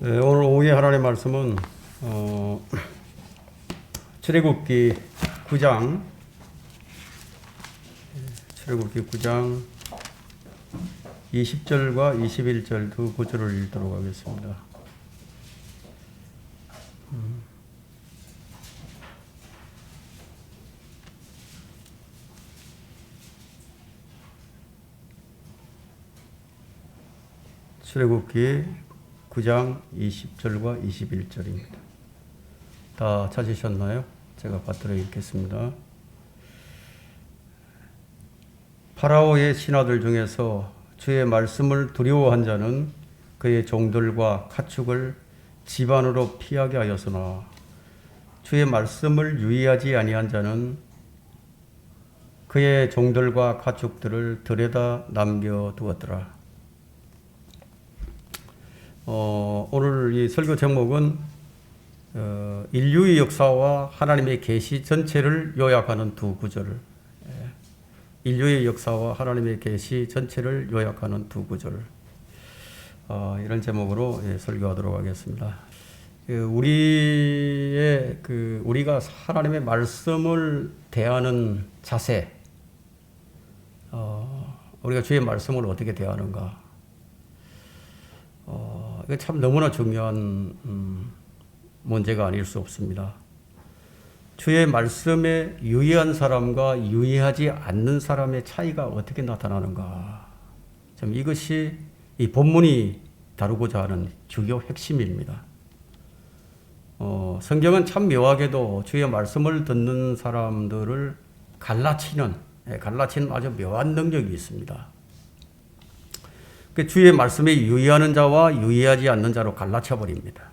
오늘 오후에 하나님의 말씀은 출애굽기 9장 20절과 21절 두 구절을 읽도록 하겠습니다. 출애굽기 9장 20절과 21절입니다. 다 찾으셨나요? 제가 받들어 읽겠습니다. 파라오의 신하들 중에서 주의 말씀을 두려워한 자는 그의 종들과 가축을 집안으로 피하게 하였으나 주의 말씀을 유의하지 아니한 자는 그의 종들과 가축들을 들여다 남겨두었더라. 오늘 이 설교 제목은 인류의 역사와 하나님의 계시 전체를 요약하는 두 구절. 인류의 역사와 하나님의 계시 전체를 요약하는 두 구절. 이런 제목으로 설교하도록 하겠습니다. 우리가 하나님의 말씀을 대하는 자세, 우리가 주의 말씀을 어떻게 대하는가. 이게 참 너무나 중요한 문제가 아닐 수 없습니다. 주의 말씀에 유의한 사람과 유의하지 않는 사람의 차이가 어떻게 나타나는가. 참 이것이 이 본문이 다루고자 하는 주요 핵심입니다. 성경은 참 묘하게도 주의 말씀을 듣는 사람들을 갈라치는 아주 묘한 능력이 있습니다. 주의 말씀에 유의하는 자와 유의하지 않는 자로 갈라쳐 버립니다.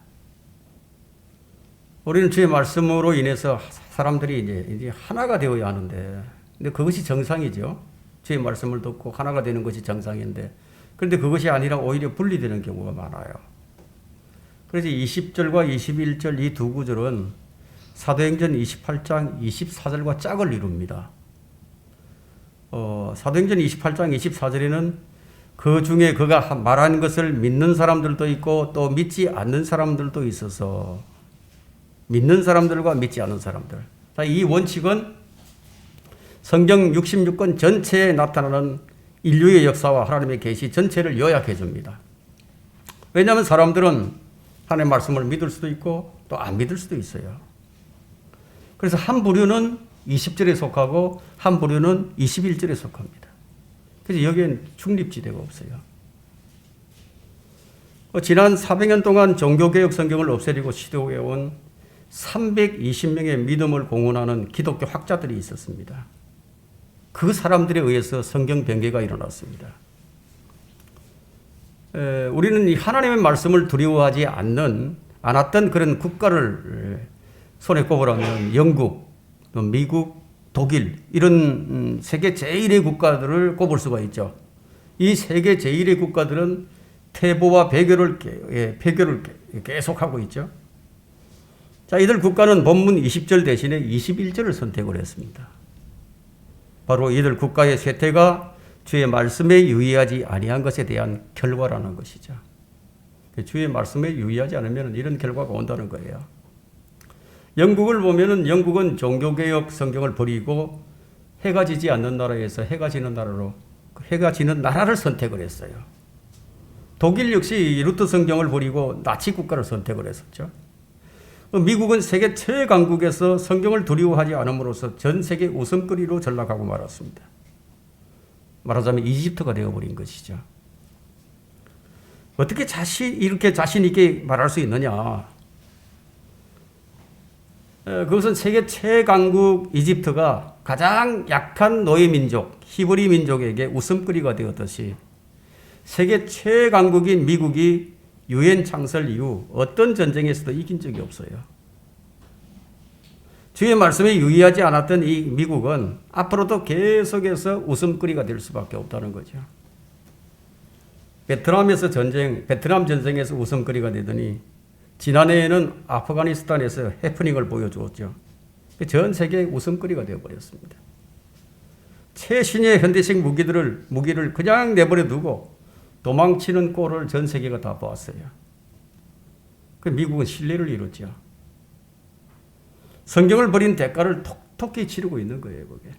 우리는 주의 말씀으로 인해서 사람들이 이제 하나가 되어야 하는데, 근데 그것이 정상이죠. 주의 말씀을 듣고 하나가 되는 것이 정상인데, 그런데 그것이 아니라 오히려 분리되는 경우가 많아요. 그래서 20절과 21절 이 두 구절은 사도행전 28장 24절과 짝을 이룹니다. 사도행전 28장 24절에는 그 중에 그가 말한 것을 믿는 사람들도 있고 또 믿지 않는 사람들도 있어서 믿는 사람들과 믿지 않는 사람들. 이 원칙은 성경 66권 전체에 나타나는 인류의 역사와 하나님의 계시 전체를 요약해 줍니다. 왜냐하면 사람들은 하나님의 말씀을 믿을 수도 있고 또 안 믿을 수도 있어요. 그래서 한 부류는 20절에 속하고 한 부류는 21절에 속합니다. 그래서 여기엔 중립지대가 없어요. 지난 400년 동안 종교개혁 성경을 없애려고 시도해온 320명의 믿음을 공언하는 기독교 학자들이 있었습니다. 그 사람들에 의해서 성경 변개가 일어났습니다. 우리는 이 하나님의 말씀을 두려워하지 않았던 그런 국가를 손에 꼽으라면 영국, 미국, 독일 이런 세계 제1의 국가들을 꼽을 수가 있죠. 이 세계 제1의 국가들은 태보와 폐교를 계속하고 있죠. 자, 이들 국가는 본문 20절 대신에 21절을 선택을 했습니다. 바로 이들 국가의 쇠퇴가 주의 말씀에 유의하지 아니한 것에 대한 결과라는 것이죠. 주의 말씀에 유의하지 않으면 이런 결과가 온다는 거예요. 영국을 보면은 영국은 종교개혁 성경을 버리고 해가 지지 않는 나라에서 해가 지는 나라를 선택을 했어요. 독일 역시 루터 성경을 버리고 나치 국가를 선택을 했었죠. 미국은 세계 최강국에서 성경을 두려워하지 않음으로써 전 세계 웃음거리로 전락하고 말았습니다. 말하자면 이집트가 되어버린 것이죠. 어떻게 이렇게 자신 있게 말할 수 있느냐? 그것은 세계 최강국 이집트가 가장 약한 노예 민족, 히브리 민족에게 웃음거리가 되었듯이 세계 최강국인 미국이 유엔 창설 이후 어떤 전쟁에서도 이긴 적이 없어요. 주의 말씀에 유의하지 않았던 이 미국은 앞으로도 계속해서 웃음거리가 될 수밖에 없다는 거죠. 베트남 전쟁에서 웃음거리가 되더니 지난해에는 아프가니스탄에서 해프닝을 보여주었죠. 전 세계의 웃음거리가 되어버렸습니다. 최신의 현대식 무기를 그냥 내버려 두고 도망치는 꼴을 전 세계가 다 보았어요. 그 미국은 신뢰를 이뤘죠. 성경을 버린 대가를 톡톡히 치르고 있는 거예요, 그게.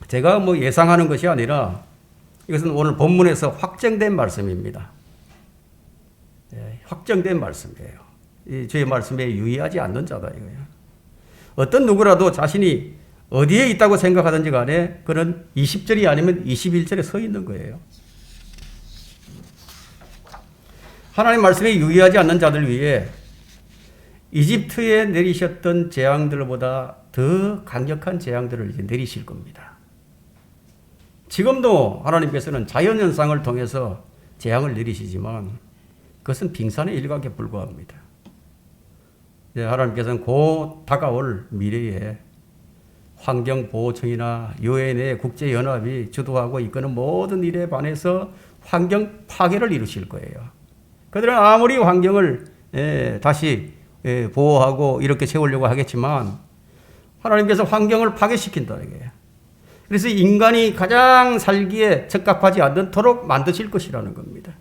제가 뭐 예상하는 것이 아니라 이것은 오늘 본문에서 확정된 말씀입니다. 확정된 말씀이에요. 저의 말씀에 유의하지 않는 자다 이거예요. 어떤 누구라도 자신이 어디에 있다고 생각하든지 간에 그는 20절이 아니면 21절에 서 있는 거예요. 하나님 말씀에 유의하지 않는 자들 위해 이집트에 내리셨던 재앙들보다 더 강력한 재앙들을 이제 내리실 겁니다. 지금도 하나님께서는 자연현상을 통해서 재앙을 내리시지만 그것은 빙산의 일각에 불과합니다. 하나님께서는 곧 다가올 미래에 환경보호청이나 유엔의 국제연합이 주도하고 이끄는 모든 일에 반해서 환경 파괴를 이루실 거예요. 그들은 아무리 환경을 다시 보호하고 이렇게 세우려고 하겠지만 하나님께서 환경을 파괴시킨다 이거예요. 그래서 인간이 가장 살기에 적합하지 않도록 만드실 것이라는 겁니다.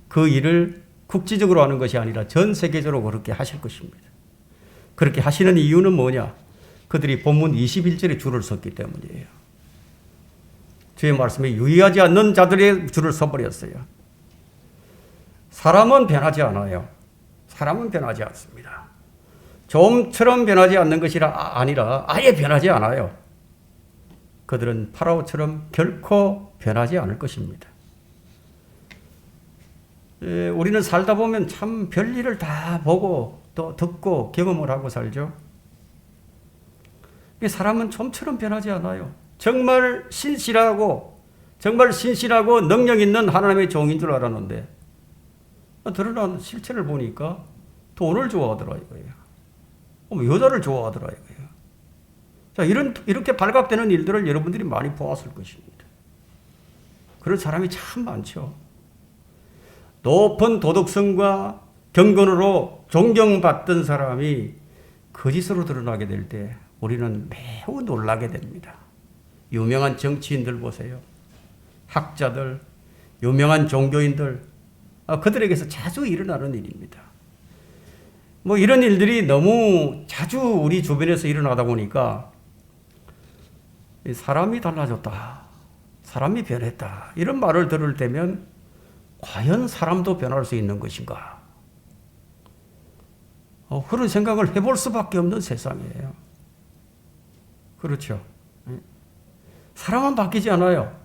그 일을 국지적으로 하는 것이 아니라 전 세계적으로 그렇게 하실 것입니다. 그렇게 하시는 이유는 뭐냐? 그들이 본문 21절에 줄을 섰기 때문이에요. 주의 말씀에 유의하지 않는 자들의 줄을 서버렸어요. 사람은 변하지 않아요. 사람은 변하지 않습니다. 좀처럼 변하지 않는 것이 아니라 아예 변하지 않아요. 그들은 파라오처럼 결코 변하지 않을 것입니다. 우리는 살다 보면 참 별일을 다 보고 또 듣고 경험을 하고 살죠. 사람은 좀처럼 변하지 않아요. 정말 신실하고 능력 있는 하나님의 종인 줄 알았는데 드러난 실체를 보니까 돈을 좋아하더라 이거예요. 여자를 좋아하더라 이거예요. 자, 이렇게 발각되는 일들을 여러분들이 많이 보았을 것입니다. 그런 사람이 참 많죠. 높은 도덕성과 경건으로 존경받던 사람이 거짓으로 드러나게 될 때 우리는 매우 놀라게 됩니다. 유명한 정치인들 보세요. 학자들, 유명한 종교인들, 그들에게서 자주 일어나는 일입니다. 뭐 이런 일들이 너무 자주 우리 주변에서 일어나다 보니까 사람이 달라졌다, 사람이 변했다 이런 말을 들을 때면 과연 사람도 변할 수 있는 것인가? 그런 생각을 해볼 수밖에 없는 세상이에요. 그렇죠. 사람은 바뀌지 않아요.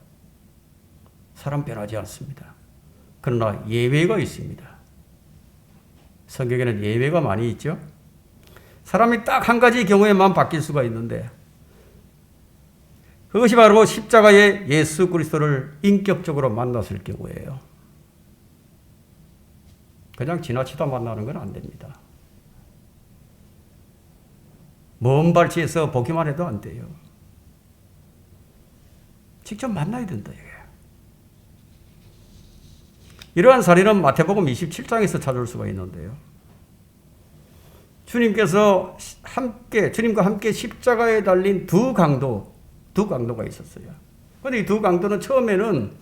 사람 변하지 않습니다. 그러나 예외가 있습니다. 성경에는 예외가 많이 있죠. 사람이 딱 한 가지 경우에만 바뀔 수가 있는데 그것이 바로 십자가의 예수 그리스도를 인격적으로 만났을 경우예요. 그냥 지나치다 만나는 건 안 됩니다. 먼 발치에서 보기만 해도 안 돼요. 직접 만나야 된다. 이게. 이러한 사례는 마태복음 27장에서 찾을 수가 있는데요. 주님과 함께 십자가에 달린 두 강도가 있었어요. 그런데 이 두 강도는 처음에는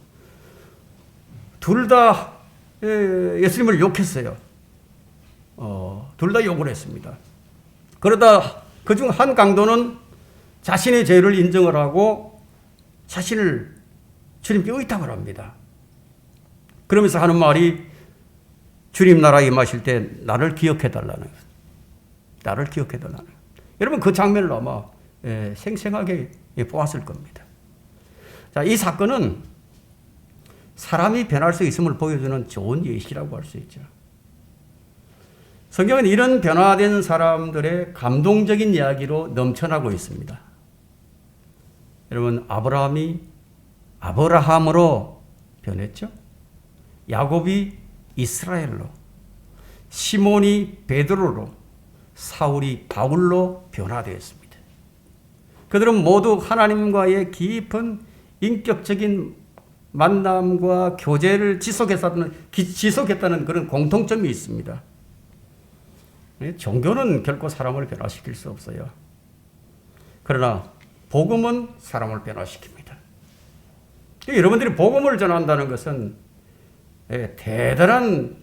둘 다 예수님을 욕했어요. 둘 다 욕을 했습니다. 그러다 그중 한 강도는 자신의 죄를 인정을 하고 자신을 주님께 의탁을 합니다. 그러면서 하는 말이 주님 나라에 임하실 때 나를 기억해달라는 거예요. 나를 기억해달라는 거예요. 여러분 그 장면을 아마 생생하게 보았을 겁니다. 자, 이 사건은 사람이 변할 수 있음을 보여주는 좋은 예시라고 할 수 있죠. 성경은 이런 변화된 사람들의 감동적인 이야기로 넘쳐나고 있습니다. 여러분 아브라함으로 변했죠. 야곱이 이스라엘로, 시몬이 베드로로, 사울이 바울로 변화되었습니다. 그들은 모두 하나님과의 깊은 인격적인 만남과 교제를 지속했다는 그런 공통점이 있습니다. 종교는 결코 사람을 변화시킬 수 없어요. 그러나 복음은 사람을 변화시킵니다. 여러분들이 복음을 전한다는 것은 대단한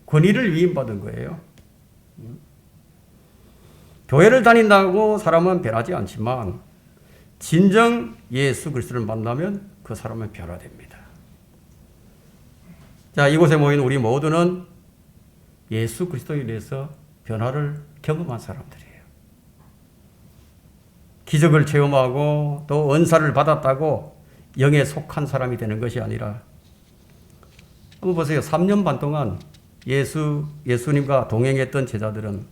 권위를 위임받은 거예요. 교회를 다닌다고 사람은 변하지 않지만 진정 예수 그리스도를 만나면 그 사람은 변화됩니다. 자, 이곳에 모인 우리 모두는 예수 그리스도에 대해서 변화를 경험한 사람들이에요. 기적을 체험하고 또 은사를 받았다고 영에 속한 사람이 되는 것이 아니라, 한번 보세요. 3년 반 동안 예수님과 동행했던 제자들은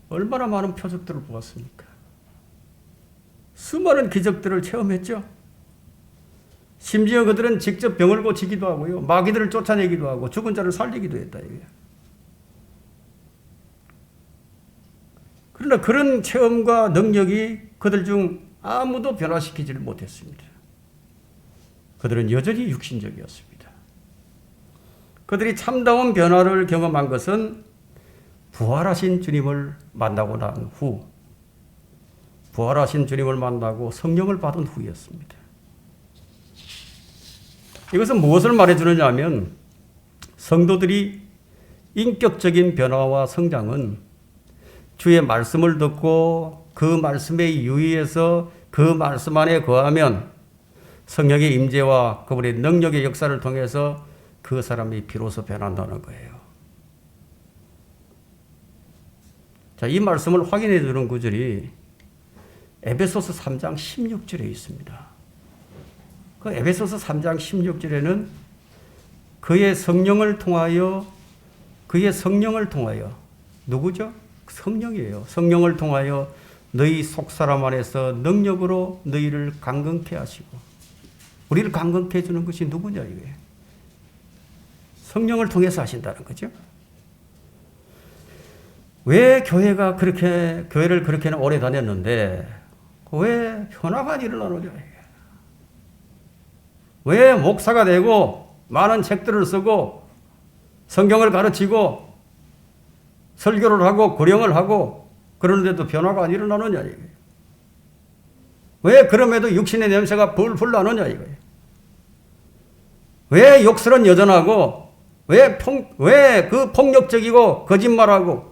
얼마나 많은 표적들을 보았습니까? 수많은 기적들을 체험했죠. 심지어 그들은 직접 병을 고치기도 하고요, 마귀들을 쫓아내기도 하고 죽은 자를 살리기도 했다 이거예요. 그러나 그런 체험과 능력이 그들 중 아무도 변화시키지를 못했습니다. 그들은 여전히 육신적이었습니다. 그들이 참다운 변화를 경험한 것은 부활하신 주님을 만나고 난 후, 부활하신 주님을 만나고 성령을 받은 후였습니다. 이것은 무엇을 말해주느냐 하면, 성도들이 인격적인 변화와 성장은 주의 말씀을 듣고 그 말씀에 유의해서 그 말씀 안에 거하면 성령의 임재와 그분의 능력의 역사를 통해서 그 사람이 비로소 변한다는 거예요. 자, 이 말씀을 확인해 주는 구절이 에베소서 3장 16절에 있습니다. 그 에베소서 3장 16절에는 그의 성령을 통하여 누구죠? 성령이에요. 성령을 통하여 너희 속사람 안에서 능력으로 너희를 강건케 하시고, 우리를 강건케 해주는 것이 누구냐 이거예요. 성령을 통해서 하신다는 거죠. 왜 교회를 그렇게나 오래 다녔는데 왜 변화가 안 일어나느냐, 왜 목사가 되고 많은 책들을 쓰고 성경을 가르치고 설교를 하고 구령을 하고 그러는데도 변화가 안 일어나느냐 이거예요. 왜 그럼에도 육신의 냄새가 불불 나느냐 이거예요. 왜 욕설은 여전하고 왜 그 폭력적이고 거짓말하고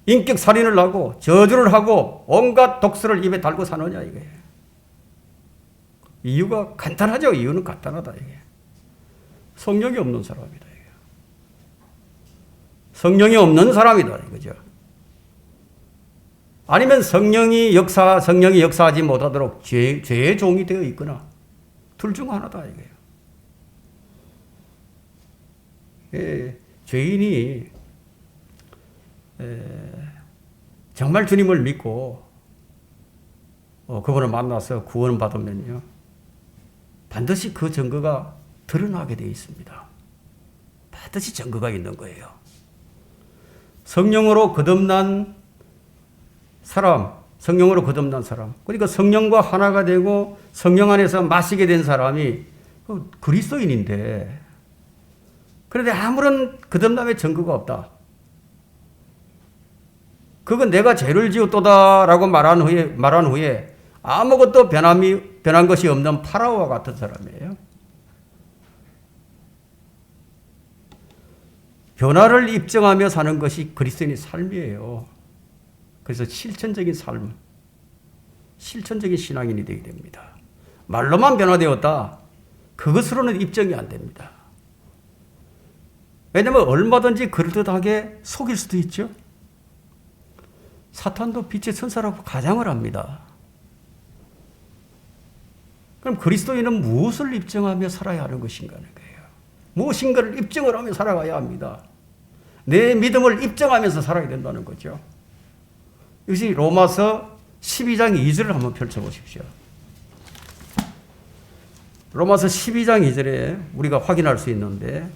인격 살인을 하고 저주를 하고 온갖 독설을 입에 달고 사느냐 이거예요. 이유가 간단하죠. 이유는 간단하다 이게. 성령이 없는 사람이다 이게. 성령이 없는 사람이다 이거죠. 아니면 성령이 역사하지 못하도록 죄의 종이 되어 있거나 둘 중 하나다 이거예요. 죄인이 정말 주님을 믿고 그분을 만나서 구원을 받으면요, 반드시 그 증거가 드러나게 되어 있습니다. 반드시 증거가 있는 거예요. 성령으로 거듭난 사람, 그러니까 성령과 하나가 되고 성령 안에서 마시게 된 사람이 그리스도인인데, 그런데 아무런 거듭남의 증거가 없다. 그건 내가 죄를 지었도다라고 말한 후에 아무것도 변한 것이 없는 파라오와 같은 사람이에요. 변화를 입증하며 사는 것이 그리스도인의 삶이에요. 그래서 실천적인 삶, 실천적인 신앙인이 되게 됩니다. 말로만 변화되었다, 그것으로는 입증이 안 됩니다. 왜냐하면 얼마든지 그럴듯하게 속일 수도 있죠. 사탄도 빛의 천사라고 가장을 합니다. 그럼 그리스도인은 무엇을 입증하며 살아야 하는 것인가 하는 거예요. 무엇인가를 입증을 하며 살아가야 합니다. 내 믿음을 입증하면서 살아야 된다는 거죠. 이것이 로마서 12장 2절을 한번 펼쳐보십시오. 로마서 12장 2절에 우리가 확인할 수 있는데,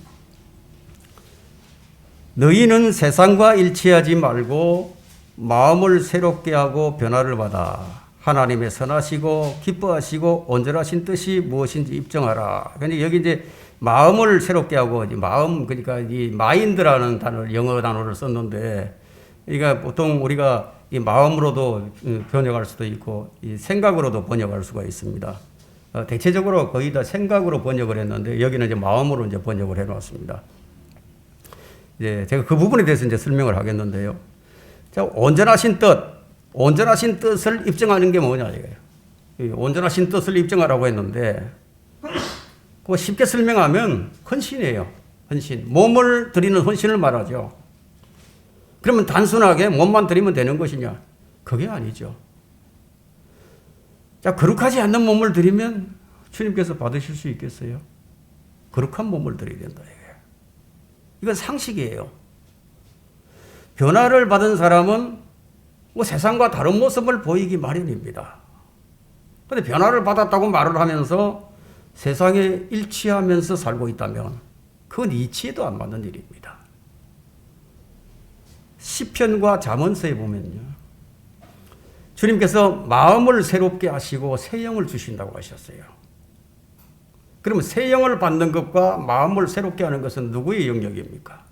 너희는 세상과 일치하지 말고 마음을 새롭게 하고 변화를 받아 하나님의 선하시고 기뻐하시고 온전하신 뜻이 무엇인지 입증하라. 그러니까 여기 이제 마음을 새롭게 하고, 마음, 그러니까 이 마인드라는 단어를, 영어 단어를 썼는데, 그러니까 보통 우리가 이 마음으로도 번역할 수도 있고 이 생각으로도 번역할 수가 있습니다. 대체적으로 거의 다 생각으로 번역을 했는데 여기는 이제 마음으로 이제 번역을 해놨습니다. 이제 제가 그 부분에 대해서 이제 설명을 하겠는데요. 자, 온전하신 뜻을 입증하는 게 뭐냐 이거예요. 이 온전하신 뜻을 입증하라고 했는데 그거 쉽게 설명하면 헌신이에요. 헌신. 몸을 드리는 헌신을 말하죠. 그러면 단순하게 몸만 드리면 되는 것이냐? 그게 아니죠. 자, 거룩하지 않는 몸을 드리면 주님께서 받으실 수 있겠어요? 거룩한 몸을 드려야 된다. 이건 상식이에요. 변화를 받은 사람은 뭐 세상과 다른 모습을 보이기 마련입니다. 그런데 변화를 받았다고 말을 하면서 세상에 일치하면서 살고 있다면 그건 이치에도 안 맞는 일입니다. 시편과 잠언서에 보면요. 주님께서 마음을 새롭게 하시고 새 영을 주신다고 하셨어요. 그러면 새 영을 받는 것과 마음을 새롭게 하는 것은 누구의 영역입니까?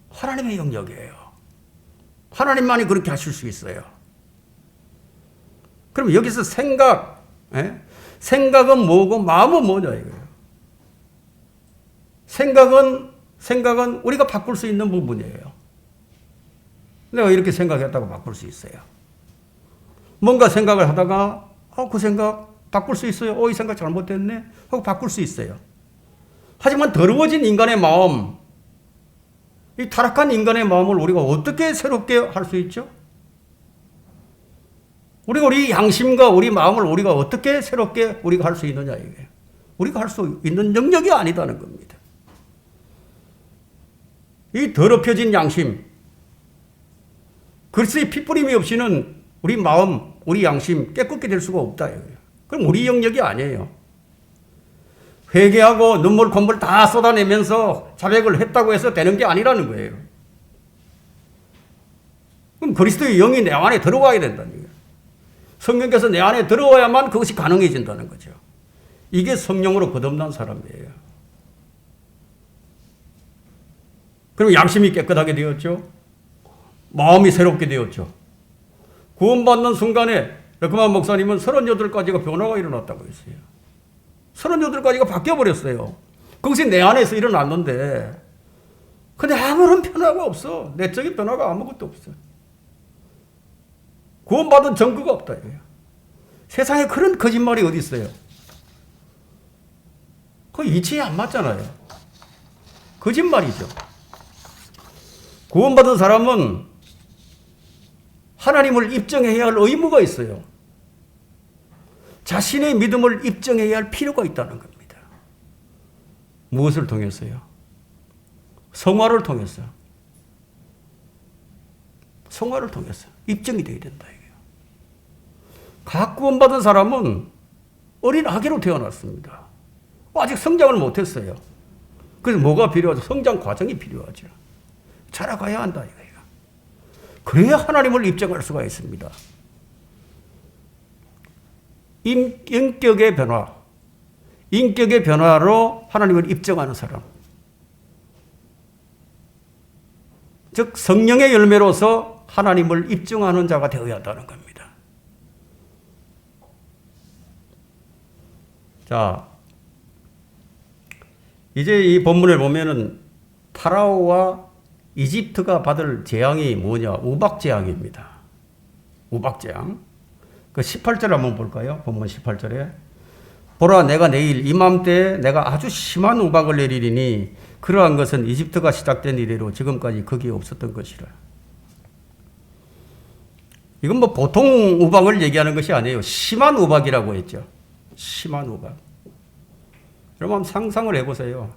하나님의 영역이에요. 하나님만이 그렇게 하실 수 있어요. 그럼 여기서 생각은 뭐고 마음은 뭐냐 이거예요. 생각은 우리가 바꿀 수 있는 부분이에요. 내가 이렇게 생각했다고 바꿀 수 있어요. 뭔가 생각을 하다가 그 생각 바꿀 수 있어요. 이 생각 잘못됐네 하고 바꿀 수 있어요. 하지만 더러워진 인간의 마음, 이 타락한 인간의 마음을 우리가 어떻게 새롭게 할 수 있죠? 우리 양심과 우리 마음을 우리가 어떻게 새롭게 우리가 할 수 있느냐 이게. 우리가 할 수 있는 영역이 아니다는 겁니다. 이 더럽혀진 양심, 그리스도의 피뿌림이 없이는 우리 마음, 우리 양심 깨끗게 될 수가 없다 이거예요. 그럼 우리 영역이 아니에요. 회개하고 눈물 콧물 다 쏟아내면서 자백을 했다고 해서 되는 게 아니라는 거예요. 그럼 그리스도의 영이 내 안에 들어와야 된다는 거예요. 성령께서 내 안에 들어와야만 그것이 가능해진다는 거죠. 이게 성령으로 거듭난 사람이에요. 그럼 양심이 깨끗하게 되었죠. 마음이 새롭게 되었죠. 구원받는 순간에 러크만 목사님은 38가지가 변화가 일어났다고 했어요. 38가지가 바뀌어버렸어요. 그것이 내 안에서 일어났는데 근데 아무런 변화가 없어. 내적인 변화가 아무것도 없어. 구원받은 증거가 없다. 세상에 그런 거짓말이 어디 있어요? 그 이치에 안 맞잖아요. 거짓말이죠. 구원받은 사람은 하나님을 입증해야 할 의무가 있어요. 자신의 믿음을 입증해야 할 필요가 있다는 겁니다. 무엇을 통해서요? 성화를 통해서. 성화를 통해서 입증이 되어야 된다. 각 구원받은 사람은 어린 아기로 태어났습니다. 아직 성장을 못했어요. 그래서 뭐가 필요하죠? 성장 과정이 필요하죠. 자라가야 한다 이거예요. 그래야 하나님을 입증할 수가 있습니다. 인격의 변화, 인격의 변화로 하나님을 입증하는 사람. 즉 성령의 열매로서 하나님을 입증하는 자가 되어야 한다는 겁니다. 자, 이제 이 본문을 보면은 파라오와 이집트가 받을 재앙이 뭐냐? 우박재앙입니다. 우박재앙. 그 18절 한번 볼까요? 본문 18절에. 보라, 내가 내일 이맘때에 내가 아주 심한 우박을 내리리니 그러한 것은 이집트가 시작된 이래로 지금까지 거기에 없었던 것이라. 이건 뭐 보통 우박을 얘기하는 것이 아니에요. 심한 우박이라고 했죠. 심한 우박. 여러분 한번 상상을 해보세요.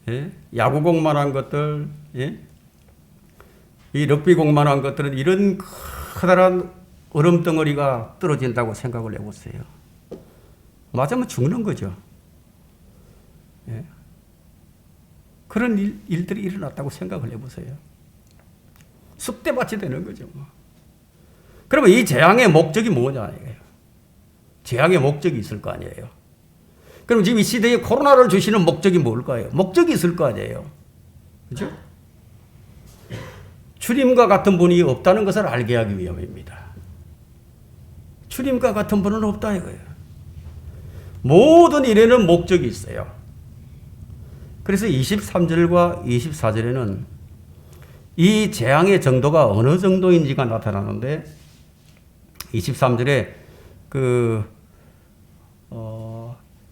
예? 야구공만한 것들, 예? 이 럭비공만한 것들은 이런 커다란 얼음 덩어리가 떨어진다고 생각을 해보세요. 맞으면 죽는 거죠. 예? 그런 일들이 일어났다고 생각을 해보세요. 쑥대밭이 되는 거죠. 뭐. 그러면 이 재앙의 목적이 뭐냐 이거예요. 재앙의 목적이 있을 거 아니에요. 그럼 지금 이 시대에 코로나를 주시는 목적이 뭘까요? 목적이 있을 거 아니에요. 그렇죠? 주님과 같은 분이 없다는 것을 알게 하기 위함입니다. 주님과 같은 분은 없다 이거예요. 모든 일에는 목적이 있어요. 그래서 23절과 24절에는 이 재앙의 정도가 어느 정도인지가 나타나는데 23절에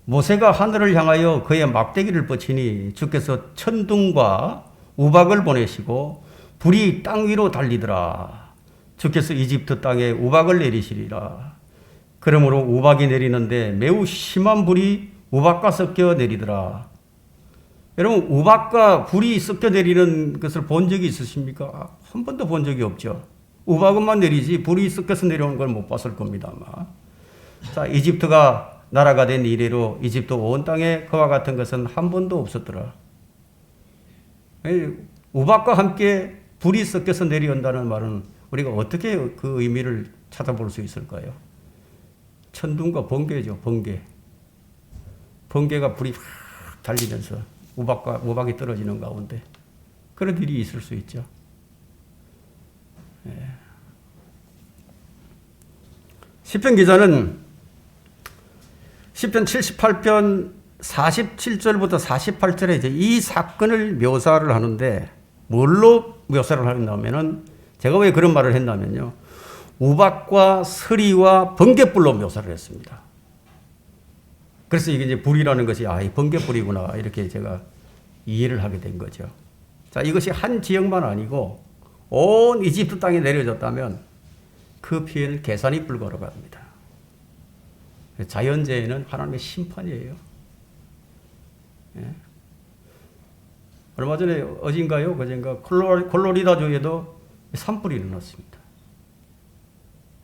모세가 하늘을 향하여 그의 막대기를 뻗치니 주께서 천둥과 우박을 보내시고 불이 땅 위로 달리더라. 주께서 이집트 땅에 우박을 내리시리라. 그러므로 우박이 내리는데 매우 심한 불이 우박과 섞여 내리더라. 여러분, 우박과 불이 섞여 내리는 것을 본 적이 있으십니까? 한 번도 본 적이 없죠. 우박은만 내리지 불이 섞여서 내려오는 걸 못 봤을 겁니다, 아마. 자, 이집트가 나라가 된 이래로 이집트 온 땅에 그와 같은 것은 한 번도 없었더라. 우박과 함께 불이 섞여서 내려온다는 말은 우리가 어떻게 그 의미를 찾아볼 수 있을까요? 천둥과 번개죠, 번개. 번개가 불이 확 달리면서 우박이 떨어지는 가운데 그런 일이 있을 수 있죠. 시편 기자는 시편 78편 47절부터 48절에 이제 이 사건을 묘사를 하는데 뭘로 묘사를 하냐면은 제가 왜 그런 말을 했냐면요. 우박과 서리와 번개불로 묘사를 했습니다. 그래서 이게 이제 불이라는 것이 이 번개불이구나 이렇게 제가 이해를 하게 된 거죠. 자, 이것이 한 지역만 아니고 온 이집트 땅에 내려졌다면 그 피해는 계산이 불가능합니다. 자연재해는 하나님의 심판이에요. 예? 얼마 전에 어딘가요? 그젠가 콜로리다주에도 산불이 일어났습니다.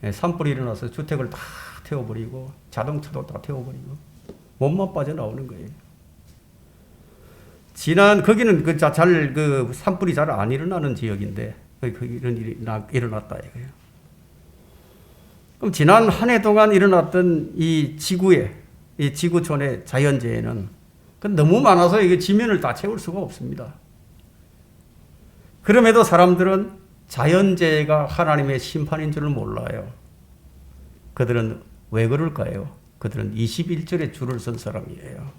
예, 산불이 일어나서 주택을 다 태워버리고 자동차도 다 태워버리고 몸만 빠져나오는 거예요. 거기는 산불이 잘 안 일어나는 지역인데 이런 일이 일어났다 이거예요. 그럼 지난 한 해 동안 일어났던 이 지구촌의 자연재해는 너무 많아서 이게 지면을 다 채울 수가 없습니다. 그럼에도 사람들은 자연재해가 하나님의 심판인 줄을 몰라요. 그들은 왜 그럴까요? 그들은 21절에 줄을 선 사람이에요.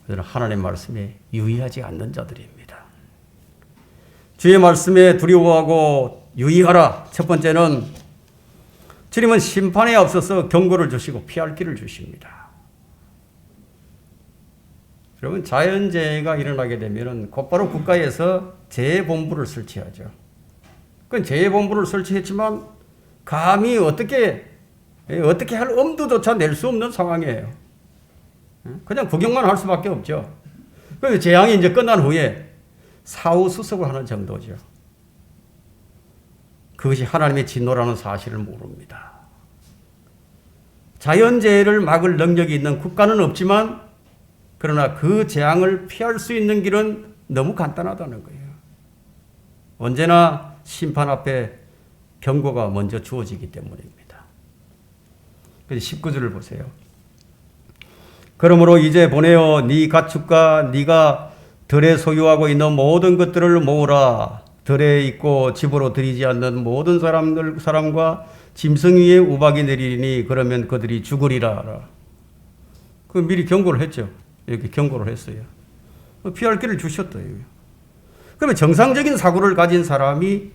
그들은 하나님의 말씀에 유의하지 않는 자들입니다. 주의 말씀에 두려워하고 유의하라. 첫 번째는 주님은 심판에 앞서서 경고를 주시고 피할 길을 주십니다. 여러분, 자연재해가 일어나게 되면 곧바로 국가에서 재해본부를 설치하죠. 그건 재해본부를 설치했지만 감히 어떻게 할 엄두조차 낼 수 없는 상황이에요. 그냥 구경만 할 수밖에 없죠. 그래서 재앙이 이제 끝난 후에 사후 수습을 하는 정도죠. 그것이 하나님의 진노라는 사실을 모릅니다. 자연재해를 막을 능력이 있는 국가는 없지만 그러나 그 재앙을 피할 수 있는 길은 너무 간단하다는 거예요. 언제나 심판 앞에 경고가 먼저 주어지기 때문입니다. 그래서 19절을 보세요. 그러므로 이제 보내어 네 가축과 네가 들에 소유하고 있는 모든 것들을 모으라. 들에 있고 집으로 들이지 않는 모든 사람과 짐승 위에 우박이 내리니 그러면 그들이 죽으리라. 그 미리 경고를 했죠. 이렇게 경고를 했어요. 피할 길을 주셨다. 그러면 정상적인 사고를 가진 사람이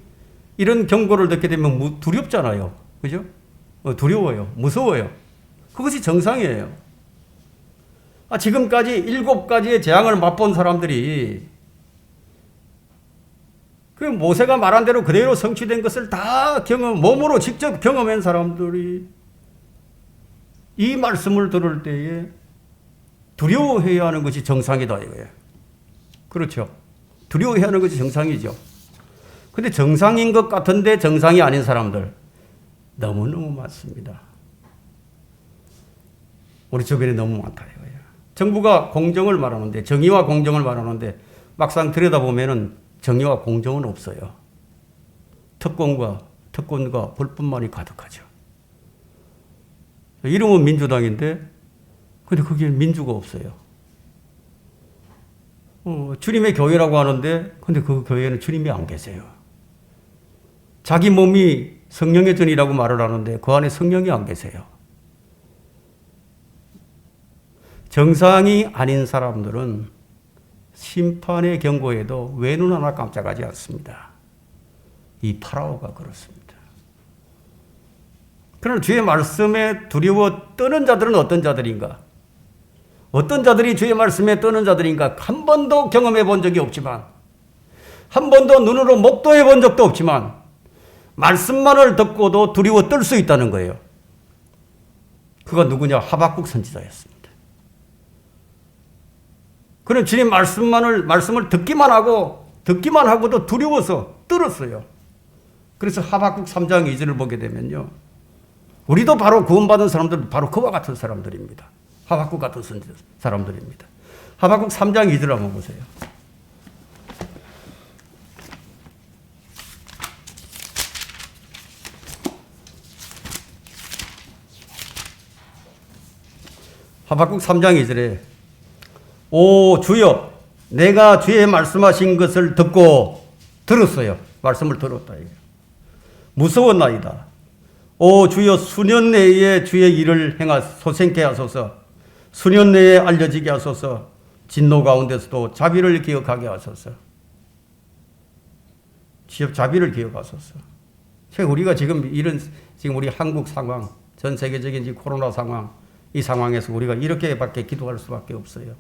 이런 경고를 듣게 되면 두렵잖아요. 그죠? 두려워요. 무서워요. 그것이 정상이에요. 지금까지 7가지의 재앙을 맛본 사람들이 그 모세가 말한 대로 그대로 성취된 것을 다 몸으로 직접 경험한 사람들이 이 말씀을 들을 때에 두려워해야 하는 것이 정상이다 이거예요. 그렇죠. 두려워해야 하는 것이 정상이죠. 근데 정상인 것 같은데 정상이 아닌 사람들 너무너무 많습니다. 우리 주변에 너무 많다 이거예요. 정부가 공정을 말하는데 정의와 공정을 말하는데 막상 들여다보면은 정의와 공정은 없어요. 특권과 불법만이 가득하죠. 이름은 민주당인데 근데 거기에 민주가 없어요. 주님의 교회라고 하는데 근데 그 교회는 주님이 안 계세요. 자기 몸이 성령의 전이라고 말을 하는데 그 안에 성령이 안 계세요. 정상이 아닌 사람들은 심판의 경고에도 왜 눈 하나 깜짝하지 않습니다. 이 파라오가 그렇습니다. 그러나 주의 말씀에 두려워 떠는 자들은 어떤 자들인가? 어떤 자들이 주의 말씀에 떠는 자들인가? 한 번도 경험해 본 적이 없지만, 한 번도 눈으로 목도해 본 적도 없지만, 말씀만을 듣고도 두려워 떨 수 있다는 거예요. 그가 누구냐? 하박국 선지자였습니다. 그는 주님 말씀을 듣기만 하고도 두려워서 떨었어요. 그래서 하박국 3장 2절을 보게 되면요. 우리도 바로 구원받은 사람들은 바로 그와 같은 사람들입니다. 하박국 같은 사람들입니다. 하박국 3장 2절 한번 보세요. 하박국 3장 2절에 오 주여 내가 주의 말씀하신 것을 듣고 들었어요. 말씀을 들었다. 무서웠나이다. 오 주여 수년 내에 주의 일을 소생케 하소서. 수년 내에 알려지게 하소서. 진노 가운데서도 자비를 기억하게 하소서. 자비를 기억하소서. 우리가 지금 우리 한국 상황, 전 세계적인 코로나 상황, 이 상황에서 우리가 이렇게밖에 기도할 수밖에 없어요.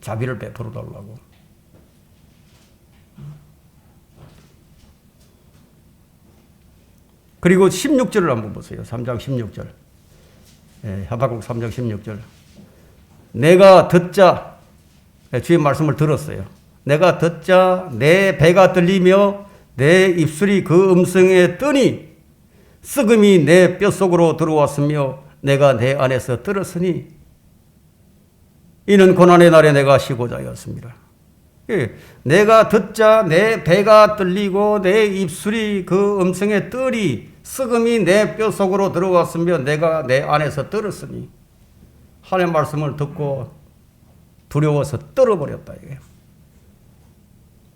자비를 베풀어 달라고. 그리고 16절을 한번 보세요. 3장 16절. 하박국 3장 16절. 내가 듣자, 주의 말씀을 들었어요. 내가 듣자 내 배가 떨리며 내 입술이 그 음성에 뜨니 썩음이 내 뼛속으로 들어왔으며 내가 내 안에서 떨었으니 이는 고난의 날에 내가 쉬고자 하였습니다. 내가 듣자 내 배가 떨리고 내 입술이 그 음성에 떨이 썩음이 내 뼛속으로 들어왔으며 내가 내 안에서 떨었으니 하나님의 말씀을 듣고 두려워서 떨어버렸다.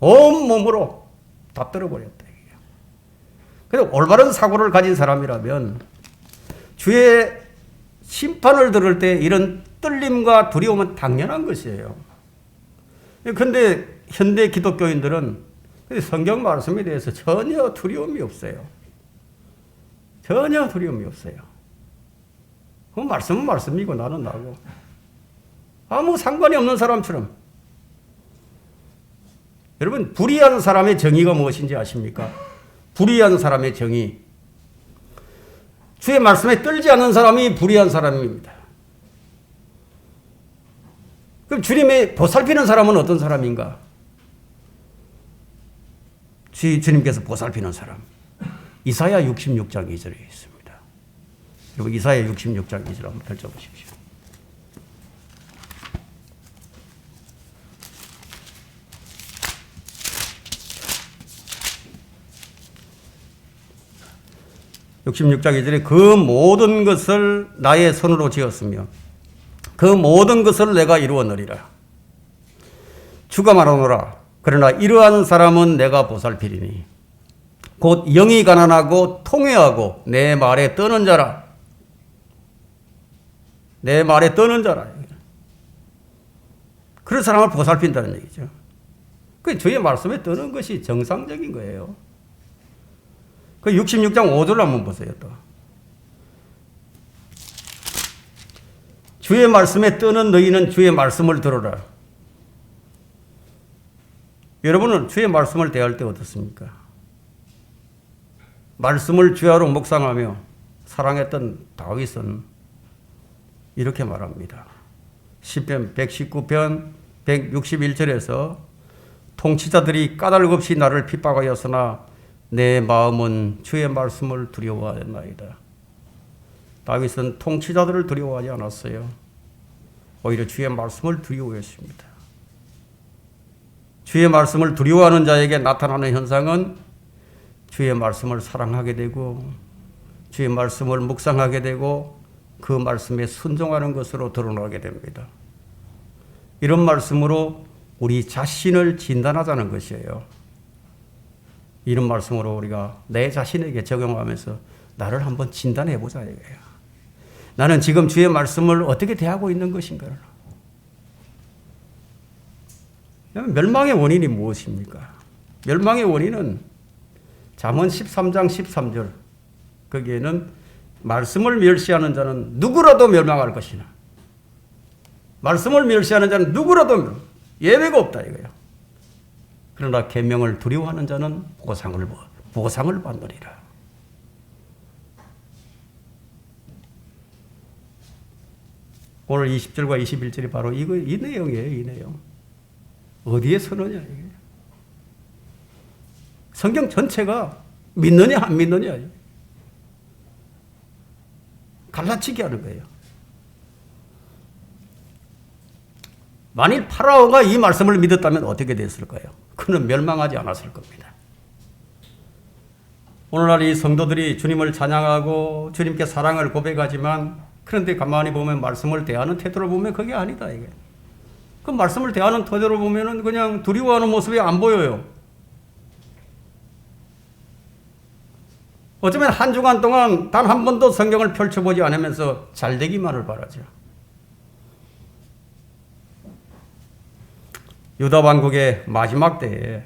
온몸으로 다 떨어버렸다. 그래서 올바른 사고를 가진 사람이라면 주의 심판을 들을 때 이런 떨림과 두려움은 당연한 것이에요. 그런데 현대 기독교인들은 성경 말씀에 대해서 전혀 두려움이 없어요. 전혀 두려움이 없어요. 그 말씀은 말씀이고 나는 나고 아무 상관이 없는 사람처럼. 여러분 불의한 사람의 정의가 무엇인지 아십니까? 불의한 사람의 정의. 주의 말씀에 떨지 않는 사람이 불의한 사람입니다. 그럼 주님의 보살피는 사람은 어떤 사람인가? 주님께서 보살피는 사람. 이사야 66장 2절에 있습니다. 여러분 이사야 66장 2절 한번 펼쳐보십시오. (66장 2절에) 그 모든 것을 나의 손으로 지었으며 그 모든 것을 내가 이루었느리라. 주가 말하노라. 그러나 이러한 사람은 내가 보살피리니 곧 영이 가난하고 통회하고 내 말에 떠는 자라. 내 말에 떠는 자라. 그런 사람을 보살핀다는 얘기죠. 그 주의 말씀에 떠는 것이 정상적인 거예요. 그 66장 5절 한번 보세요. 또 주의 말씀에 떠는 너희는 주의 말씀을 들어라. 여러분은 주의 말씀을 대할 때 어떻습니까? 말씀을 주야로 묵상하며 사랑했던 다윗은 이렇게 말합니다. 시편 119편 161절에서 통치자들이 까닭 없이 나를 핍박하였으나 내 마음은 주의 말씀을 두려워하였나이다. 다윗은 통치자들을 두려워하지 않았어요. 오히려 주의 말씀을 두려워했습니다. 주의 말씀을 두려워하는 자에게 나타나는 현상은 주의 말씀을 사랑하게 되고 주의 말씀을 묵상하게 되고 그 말씀에 순종하는 것으로 드러나게 됩니다. 이런 말씀으로 우리 자신을 진단하자는 것이에요. 이런 말씀으로 우리가 내 자신에게 적용하면서 나를 한번 진단해 보자 이거예요. 나는 지금 주의 말씀을 어떻게 대하고 있는 것인가? 멸망의 원인이 무엇입니까? 멸망의 원인은 잠언 13장 13절 거기에는 말씀을 멸시하는 자는 누구라도 멸망할 것이나 말씀을 멸시하는 자는 누구라도 예외가 없다 이거예요. 그러나 계명을 두려워하는 자는 보상을 받느리라. 오늘 20절과 21절이 바로 이 내용이에요. 이 내용. 어디에 서느냐 이게. 성경 전체가 믿느냐 안 믿느냐 갈라치기 하는 거예요. 만일 파라오가 이 말씀을 믿었다면 어떻게 됐을까요? 그는 멸망하지 않았을 겁니다. 오늘날 이 성도들이 주님을 찬양하고 주님께 사랑을 고백하지만 그런데 가만히 보면 말씀을 대하는 태도를 보면 그게 아니다 이게. 그 말씀을 대하는 태도를 보면은 그냥 두려워하는 모습이 안 보여요. 어쩌면 한 주간 동안 단 한 번도 성경을 펼쳐보지 않으면서 잘 되기만을 바라죠. 유다 왕국의 마지막 때에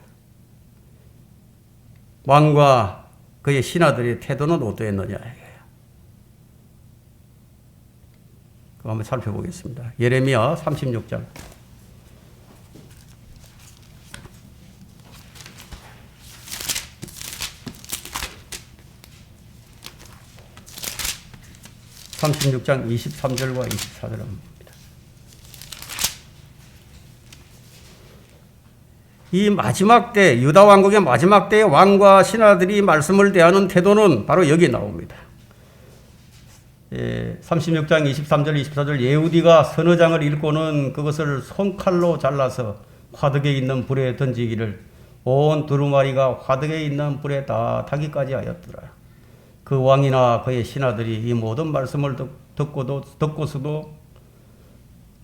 왕과 그의 신하들의 태도는 어떠했느냐 이거예요. 그거 한번 살펴보겠습니다. 예레미야 36장. (36장) 23절과 24절을 봅니다. 이 마지막 때 유다 왕국의 마지막 때의 왕과 신하들이 말씀을 대하는 태도는 바로 여기 나옵니다. 36장 23절 24절 예후디가 서너 장을 읽고는 그것을 손칼로 잘라서 화덕에 있는 불에 던지기를 온 두루마리가 화덕에 있는 불에 다 타기까지 하였더라. 그 왕이나 그의 신하들이 이 모든 말씀을 듣고서도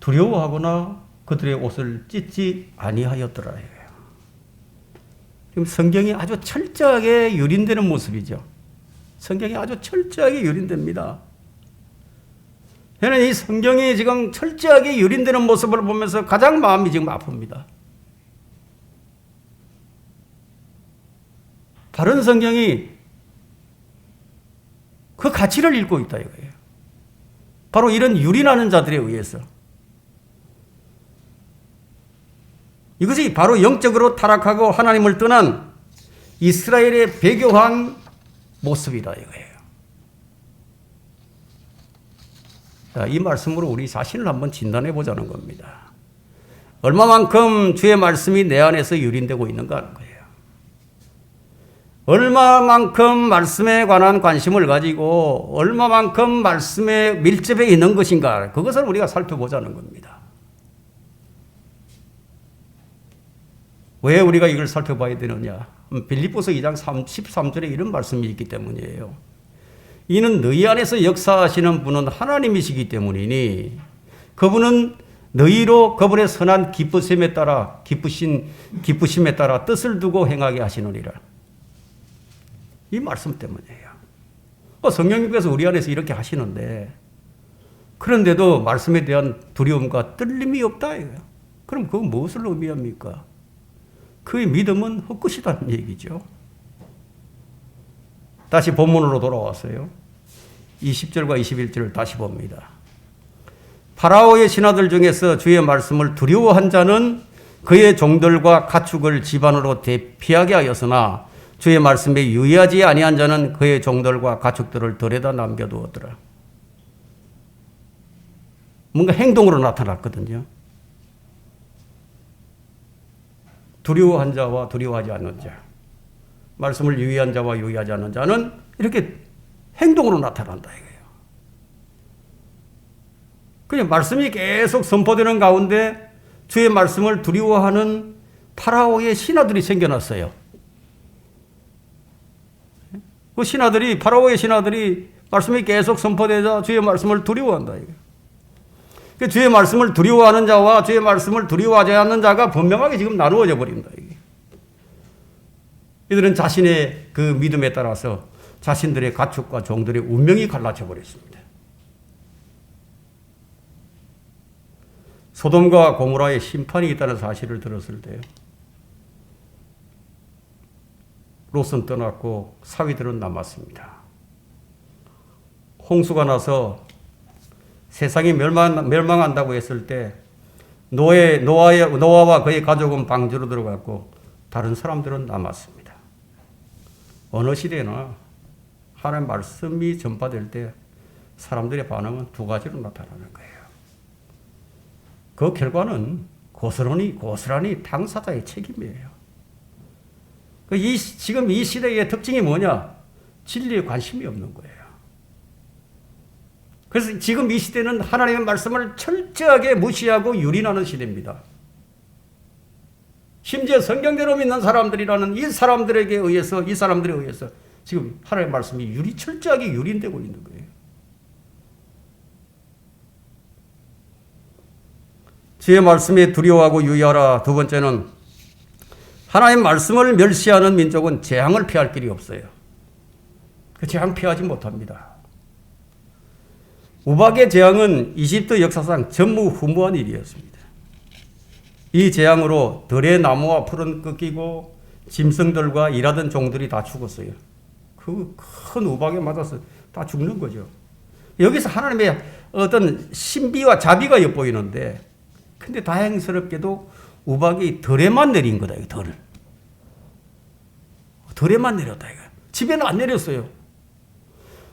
두려워하거나 그들의 옷을 찢지 아니하였더라. 지금 성경이 아주 철저하게 유린되는 모습이죠. 성경이 아주 철저하게 유린됩니다. 저는 이 성경이 지금 철저하게 유린되는 모습을 보면서 가장 마음이 지금 아픕니다. 바른 성경이 그 가치를 잃고 있다 이거예요. 바로 이런 유린하는 자들에 의해서. 이것이 바로 영적으로 타락하고 하나님을 떠난 이스라엘의 배교한 모습이다 이거예요. 자, 이 말씀으로 우리 자신을 한번 진단해 보자는 겁니다. 얼마만큼 주의 말씀이 내 안에서 유린되고 있는가 하는 거예요. 얼마만큼 말씀에 관한 관심을 가지고 얼마만큼 말씀에 밀접해 있는 것인가 그것을 우리가 살펴보자는 겁니다. 왜 우리가 이걸 살펴봐야 되느냐? 빌립보서 2장 13절에 이런 말씀이 있기 때문이에요. 이는 너희 안에서 역사하시는 분은 하나님이시기 때문이니 그분은 너희로 그분의 선한 기쁘심에 따라 뜻을 두고 행하게 하시느니라. 이 말씀 때문이에요. 성령님께서 우리 안에서 이렇게 하시는데 그런데도 말씀에 대한 두려움과 떨림이 없다 이거예요. 그럼 그건 무엇을 의미합니까? 그의 믿음은 헛것이라는 얘기죠. 다시 본문으로 돌아왔어요. 20절과 21절을 다시 봅니다. 파라오의 신하들 중에서 주의 말씀을 두려워한 자는 그의 종들과 가축을 집안으로 대피하게 하였으나 주의 말씀에 유의하지 아니한 자는 그의 종들과 가축들을 들에다 남겨두었더라. 뭔가 행동으로 나타났거든요. 두려워한 자와 두려워하지 않는 자, 말씀을 유의한 자와 유의하지 않는 자는 이렇게 행동으로 나타난다 이거예요. 그냥 말씀이 계속 선포되는 가운데 주의 말씀을 두려워하는 파라오의 신하들이 생겨났어요. 그 신하들이 파라오의 신하들이 말씀이 계속 선포되자 주의 말씀을 두려워한다 이거예요. 주의 말씀을 두려워하는 자와 주의 말씀을 두려워하지 않는 자가 분명하게 지금 나누어져 버린다. 이게. 이들은 자신의 그 믿음에 따라서 자신들의 가축과 종들의 운명이 갈라져 버렸습니다. 소돔과 고모라의 심판이 있다는 사실을 들었을 때 롯은 떠났고 사위들은 남았습니다. 홍수가 나서 세상이 멸망한다고 했을 때 노아와 그의 가족은 방주로 들어갔고 다른 사람들은 남았습니다. 어느 시대나 하나님의 말씀이 전파될 때 사람들의 반응은 두 가지로 나타나는 거예요. 그 결과는 고스란히 당사자의 책임이에요. 지금 이 시대의 특징이 뭐냐? 진리에 관심이 없는 거예요. 그래서 지금 이 시대는 하나님의 말씀을 철저하게 무시하고 유린하는 시대입니다. 심지어 성경대로 믿는 사람들이라는 이 사람들에 의해서 지금 하나님의 말씀이 철저하게 유린되고 있는 거예요. 주의 말씀에 두려워하고 유의하라. 두 번째는 하나님의 말씀을 멸시하는 민족은 재앙을 피할 길이 없어요. 그 재앙 피하지 못합니다. 우박의 재앙은 이집트 역사상 전무후무한 일이었습니다. 이 재앙으로 들의 나무와 풀은 꺾이고 짐승들과 일하던 종들이 다 죽었어요. 그 큰 우박에 맞아서 다 죽는 거죠. 여기서 하나님의 어떤 신비와 자비가 엿보이는데, 근데 다행스럽게도 우박이 덜에만 내린 거다. 덜에만 내렸다. 집에는 안 내렸어요.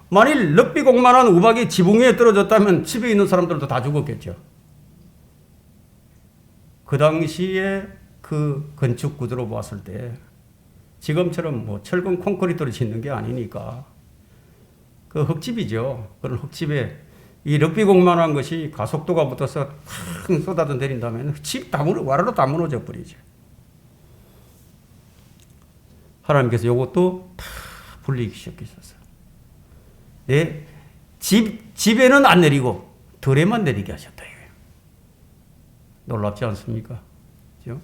만일 럭비공만한 우박이 지붕 위에 떨어졌다면 집에 있는 사람들도 다 죽었겠죠. 그 당시에 그 건축 구조로 봤을 때 지금처럼 뭐 철근 콘크리트로 짓는 게 아니니까 그 흙집이죠. 그런 흙집에 이 럭비공만한 것이 가속도가 붙어서 팍 쏟아져 내린다면 집 와라로 다 무너져 버리죠. 하나님께서 이것도 다 불리기 시작하셨어요. 집에는 안 내리고 덜에만 내리게 하셨다. 이거예요. 놀랍지 않습니까? 그렇죠?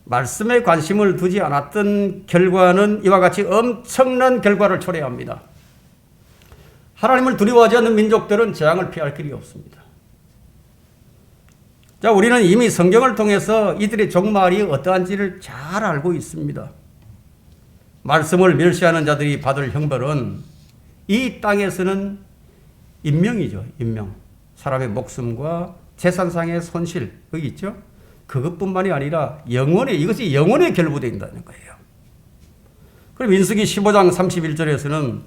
말씀에 관심을 두지 않았던 결과는 이와 같이 엄청난 결과를 초래합니다. 하나님을 두려워하지 않는 민족들은 재앙을 피할 길이 없습니다. 자, 우리는 이미 성경을 통해서 이들의 종말이 어떠한지를 잘 알고 있습니다. 말씀을 멸시하는 자들이 받을 형벌은 이 땅에서는 인명이죠. 인명. 사람의 목숨과 재산상의 손실, 거기 있죠. 그것뿐만이 아니라 이것이 영원에 결부된다는 거예요. 그럼 민수기 15장 31절에서는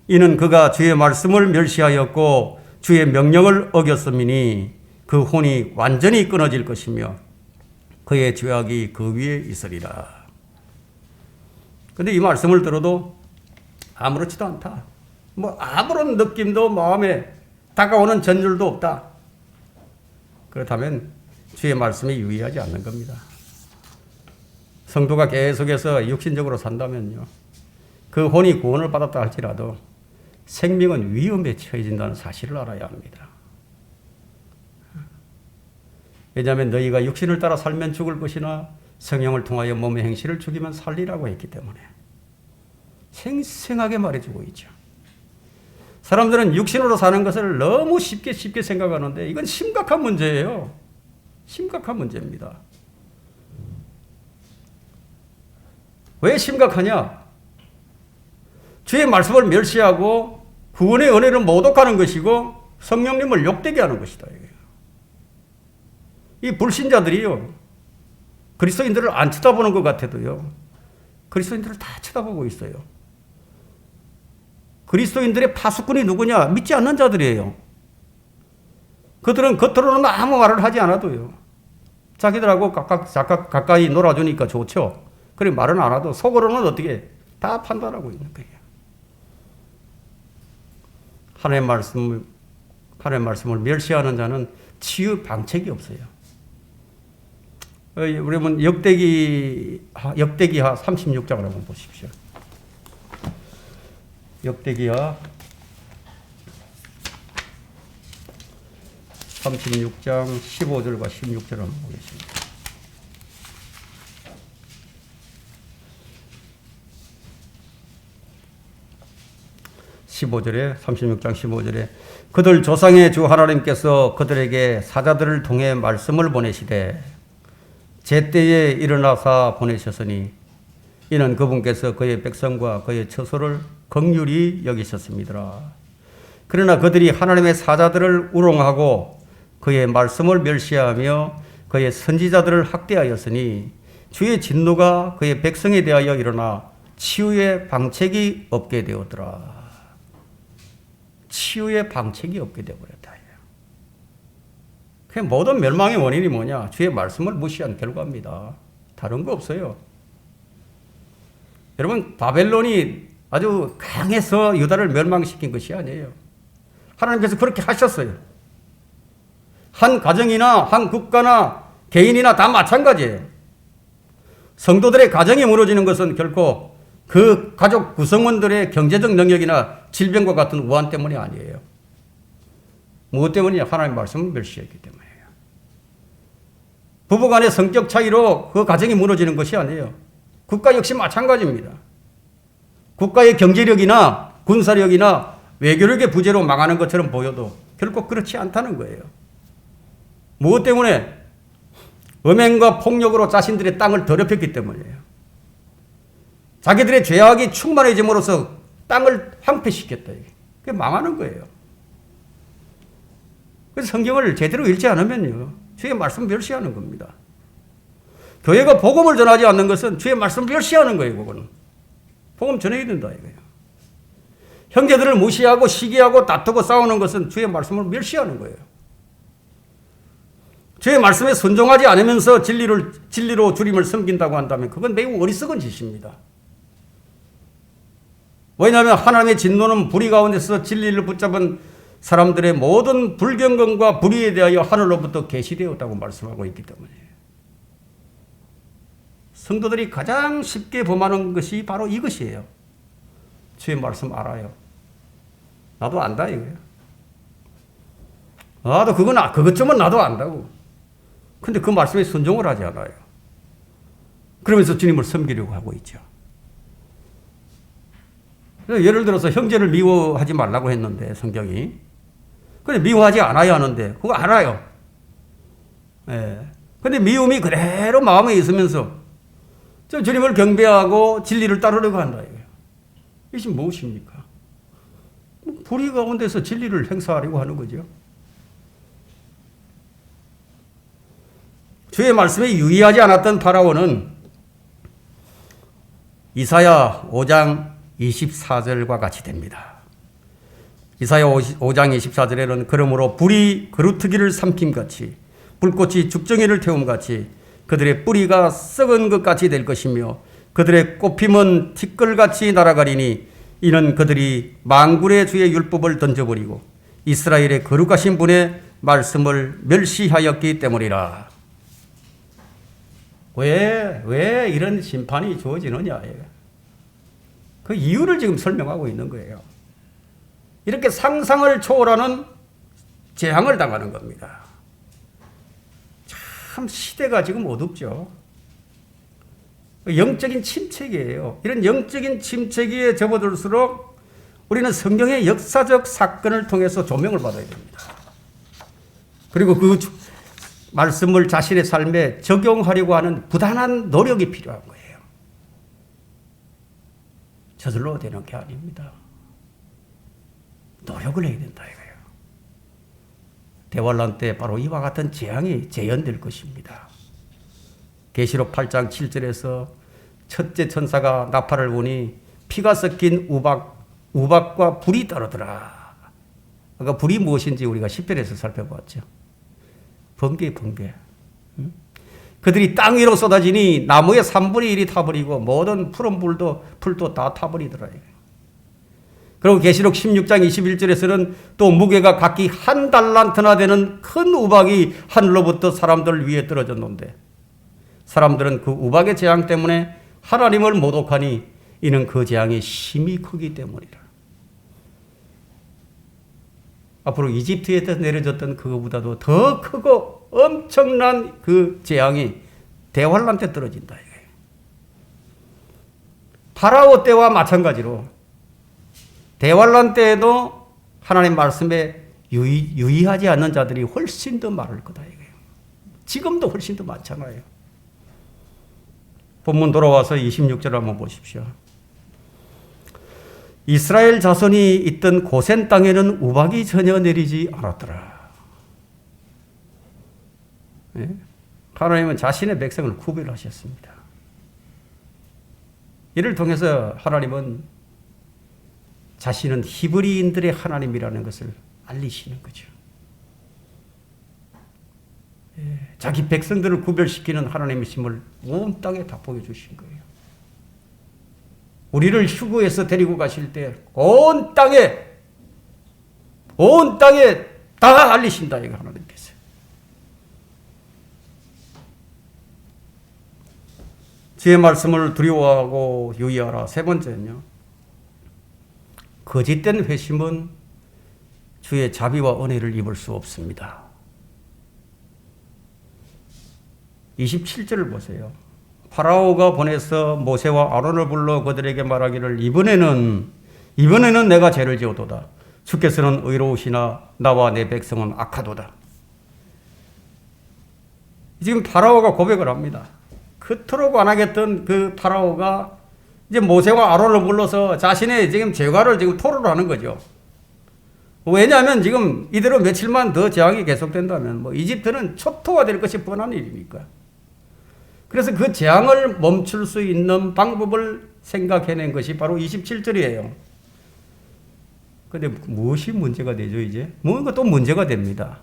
이는 그가 주의 말씀을 멸시하였고 주의 명령을 어겼음이니 그 혼이 완전히 끊어질 것이며 그의 죄악이 그 위에 있으리라. 근데 이 말씀을 들어도 아무렇지도 않다. 뭐 아무런 느낌도 마음에 다가오는 전율도 없다. 그렇다면 주의 말씀에 유의하지 않는 겁니다. 성도가 계속해서 육신적으로 산다면요, 그 혼이 구원을 받았다 할지라도 생명은 위험에 처해진다는 사실을 알아야 합니다. 왜냐하면 너희가 육신을 따라 살면 죽을 것이나 성령을 통하여 몸의 행실을 죽이면 살리라고 했기 때문에 생생하게 말해주고 있죠. 사람들은 육신으로 사는 것을 너무 쉽게 생각하는데 이건 심각한 문제예요. 심각한 문제입니다. 왜 심각하냐? 주의 말씀을 멸시하고 구원의 은혜를 모독하는 것이고 성령님을 욕되게 하는 것이다. 이 불신자들이요, 그리스도인들을 안 쳐다보는 것 같아도요, 그리스도인들을 다 쳐다보고 있어요. 그리스도인들의 파수꾼이 누구냐? 믿지 않는 자들이에요. 그들은 겉으로는 아무 말을 하지 않아도요, 자기들하고 가까이 놀아주니까 좋죠. 그래 말은 안 하도 속으로는 어떻게 다 판단하고 있는 거예요. 하나님의 말씀을 멸시하는 자는 치유 방책이 없어요. 우리 한번 역대기하 36장을 한번 보십시오. 역대기하 36장 15절과 16절을 한번 보겠습니다. 15절에 36장 15절에 그들 조상의 주 하나님께서 그들에게 사자들을 통해 말씀을 보내시되 제때에 일어나사 보내셨으니 이는 그분께서 그의 백성과 그의 처소를 긍휼히 여기셨습니다. 그러나 그들이 하나님의 사자들을 우롱하고 그의 말씀을 멸시하며 그의 선지자들을 학대하였으니 주의 진노가 그의 백성에 대하여 일어나 치유의 방책이 없게 되었더라. 치유의 방책이 없게 되어버렸다. 그 모든 멸망의 원인이 뭐냐? 주의 말씀을 무시한 결과입니다. 다른 거 없어요. 여러분, 바벨론이 아주 강해서 유다를 멸망시킨 것이 아니에요. 하나님께서 그렇게 하셨어요. 한 가정이나 한 국가나 개인이나 다 마찬가지예요. 성도들의 가정이 무너지는 것은 결코 그 가족 구성원들의 경제적 능력이나 질병과 같은 우한 때문이 아니에요. 무엇 때문이냐? 하나님의 말씀을 멸시했기 때문이에요. 부부간의 성격 차이로 그 가정이 무너지는 것이 아니에요. 국가 역시 마찬가지입니다. 국가의 경제력이나 군사력이나 외교력의 부재로 망하는 것처럼 보여도 결코 그렇지 않다는 거예요. 무엇 때문에? 음행과 폭력으로 자신들의 땅을 더럽혔기 때문이에요. 자기들의 죄악이 충만해짐으로써 땅을 황폐시켰다. 그게 망하는 거예요. 그래서 성경을 제대로 읽지 않으면요, 주의 말씀 멸시하는 겁니다. 교회가 복음을 전하지 않는 것은 주의 말씀 멸시하는 거예요. 그거는 복음 전해야 된다 이거예요. 형제들을 무시하고 시기하고 다투고 싸우는 것은 주의 말씀을 멸시하는 거예요. 주의 말씀에 순종하지 않으면서 진리로 주님을 섬긴다고 한다면 그건 매우 어리석은 짓입니다. 왜냐하면 하나님의 진노는 불의 가운데서 진리를 붙잡은 사람들의 모든 불경건과 불의에 대하여 하늘로부터 계시되었다고 말씀하고 있기 때문이에요. 성도들이 가장 쉽게 범하는 것이 바로 이것이에요. 주의 말씀 알아요. 나도 안다 이거예요. 나도 그것쯤은 나도 안다고. 근데 그 말씀에 순종을 하지 않아요. 그러면서 주님을 섬기려고 하고 있죠. 예를 들어서 형제를 미워하지 말라고 했는데 성경이. 근데 미워하지 않아야 하는데 그거 알아요. 예. 근데 미움이 그대로 마음에 있으면서 주님을 경배하고 진리를 따르려고 한다 이거예요. 이것이 무엇입니까? 불의 가운데서 진리를 행사하려고 하는 거죠. 주의 말씀에 유의하지 않았던 파라오는 이사야 5장 24절과 같이 됩니다. 이사야 5장 24절에는 그러므로 불이 그루트기를 삼킴같이 불꽃이 죽정이를 태움같이 그들의 뿌리가 썩은 것 같이 될 것이며 그들의 꽃핌은 티끌같이 날아가리니 이는 그들이 만군의 주의 율법을 던져버리고 이스라엘의 거룩하신 분의 말씀을 멸시하였기 때문이라. 왜 이런 심판이 주어지느냐. 그 이유를 지금 설명하고 있는 거예요. 이렇게 상상을 초월하는 재앙을 당하는 겁니다. 참 시대가 지금 어둡죠. 영적인 침체기예요. 이런 영적인 침체기에 접어들수록 우리는 성경의 역사적 사건을 통해서 조명을 받아야 됩니다. 그리고 그 말씀을 자신의 삶에 적용하려고 하는 부단한 노력이 필요한 거예요. 저절로 되는 게 아닙니다. 노력을 해야 된다 이거예요. 대환란 때 바로 이와 같은 재앙이 재현될 것입니다. 계시록 8장 7절에서 첫째 천사가 나팔을 부니 피가 섞인 우박과 불이 따르더라. 아까 불이 무엇인지 우리가 10절에서 살펴봤죠. 번개. 그들이 땅 위로 쏟아지니 나무의 3분의 1이 타버리고 모든 푸른 풀도 다 타버리더라. 그리고 계시록 16장 21절에서는 또 무게가 각기 한 달란트나 되는 큰 우박이 하늘로부터 사람들 위에 떨어졌는데 사람들은 그 우박의 재앙 때문에 하나님을 모독하니 이는 그 재앙이 심히 크기 때문이라. 앞으로 이집트에서 내려졌던 그거보다도 더 크고 엄청난 그 재앙이 대환란 때 떨어진다. 파라오 때와 마찬가지로 대환란 때에도 하나님 말씀에 유의하지 않는 자들이 훨씬 더 많을 거다 이거예요. 지금도 훨씬 더 많잖아요. 본문 돌아와서 26절 한번 보십시오. 이스라엘 자손이 있던 고센 땅에는 우박이 전혀 내리지 않았더라. 예? 하나님은 자신의 백성을 구별하셨습니다. 이를 통해서 하나님은 자신은 히브리인들의 하나님이라는 것을 알리시는 거죠. 예, 자기 백성들을 구별시키는 하나님이심을 온 땅에 다 보여주신 거예요. 우리를 휴거해서 데리고 가실 때 온 땅에 다 알리신다 이거 하나님께서. 주의 말씀을 두려워하고 유의하라. 세 번째는요. 거짓된 회심은 주의 자비와 은혜를 입을 수 없습니다. 27절을 보세요. 파라오가 보내서 모세와 아론을 불러 그들에게 말하기를 이번에는 내가 죄를 지었도다. 주께서는 의로우시나 나와 내 백성은 악하도다. 지금 파라오가 고백을 합니다. 그토록 안 하겠던 그 파라오가 이제 모세와 아론을 불러서 자신의 지금 죄과를 지금 토로를 하는 거죠. 왜냐하면 지금 이대로 며칠만 더 재앙이 계속된다면 이집트는 초토화될 것이 뻔한 일이니까. 그래서 그 재앙을 멈출 수 있는 방법을 생각해낸 것이 바로 27절이에요. 그런데 무엇이 문제가 되죠 이제? 뭔가 또 문제가 됩니다.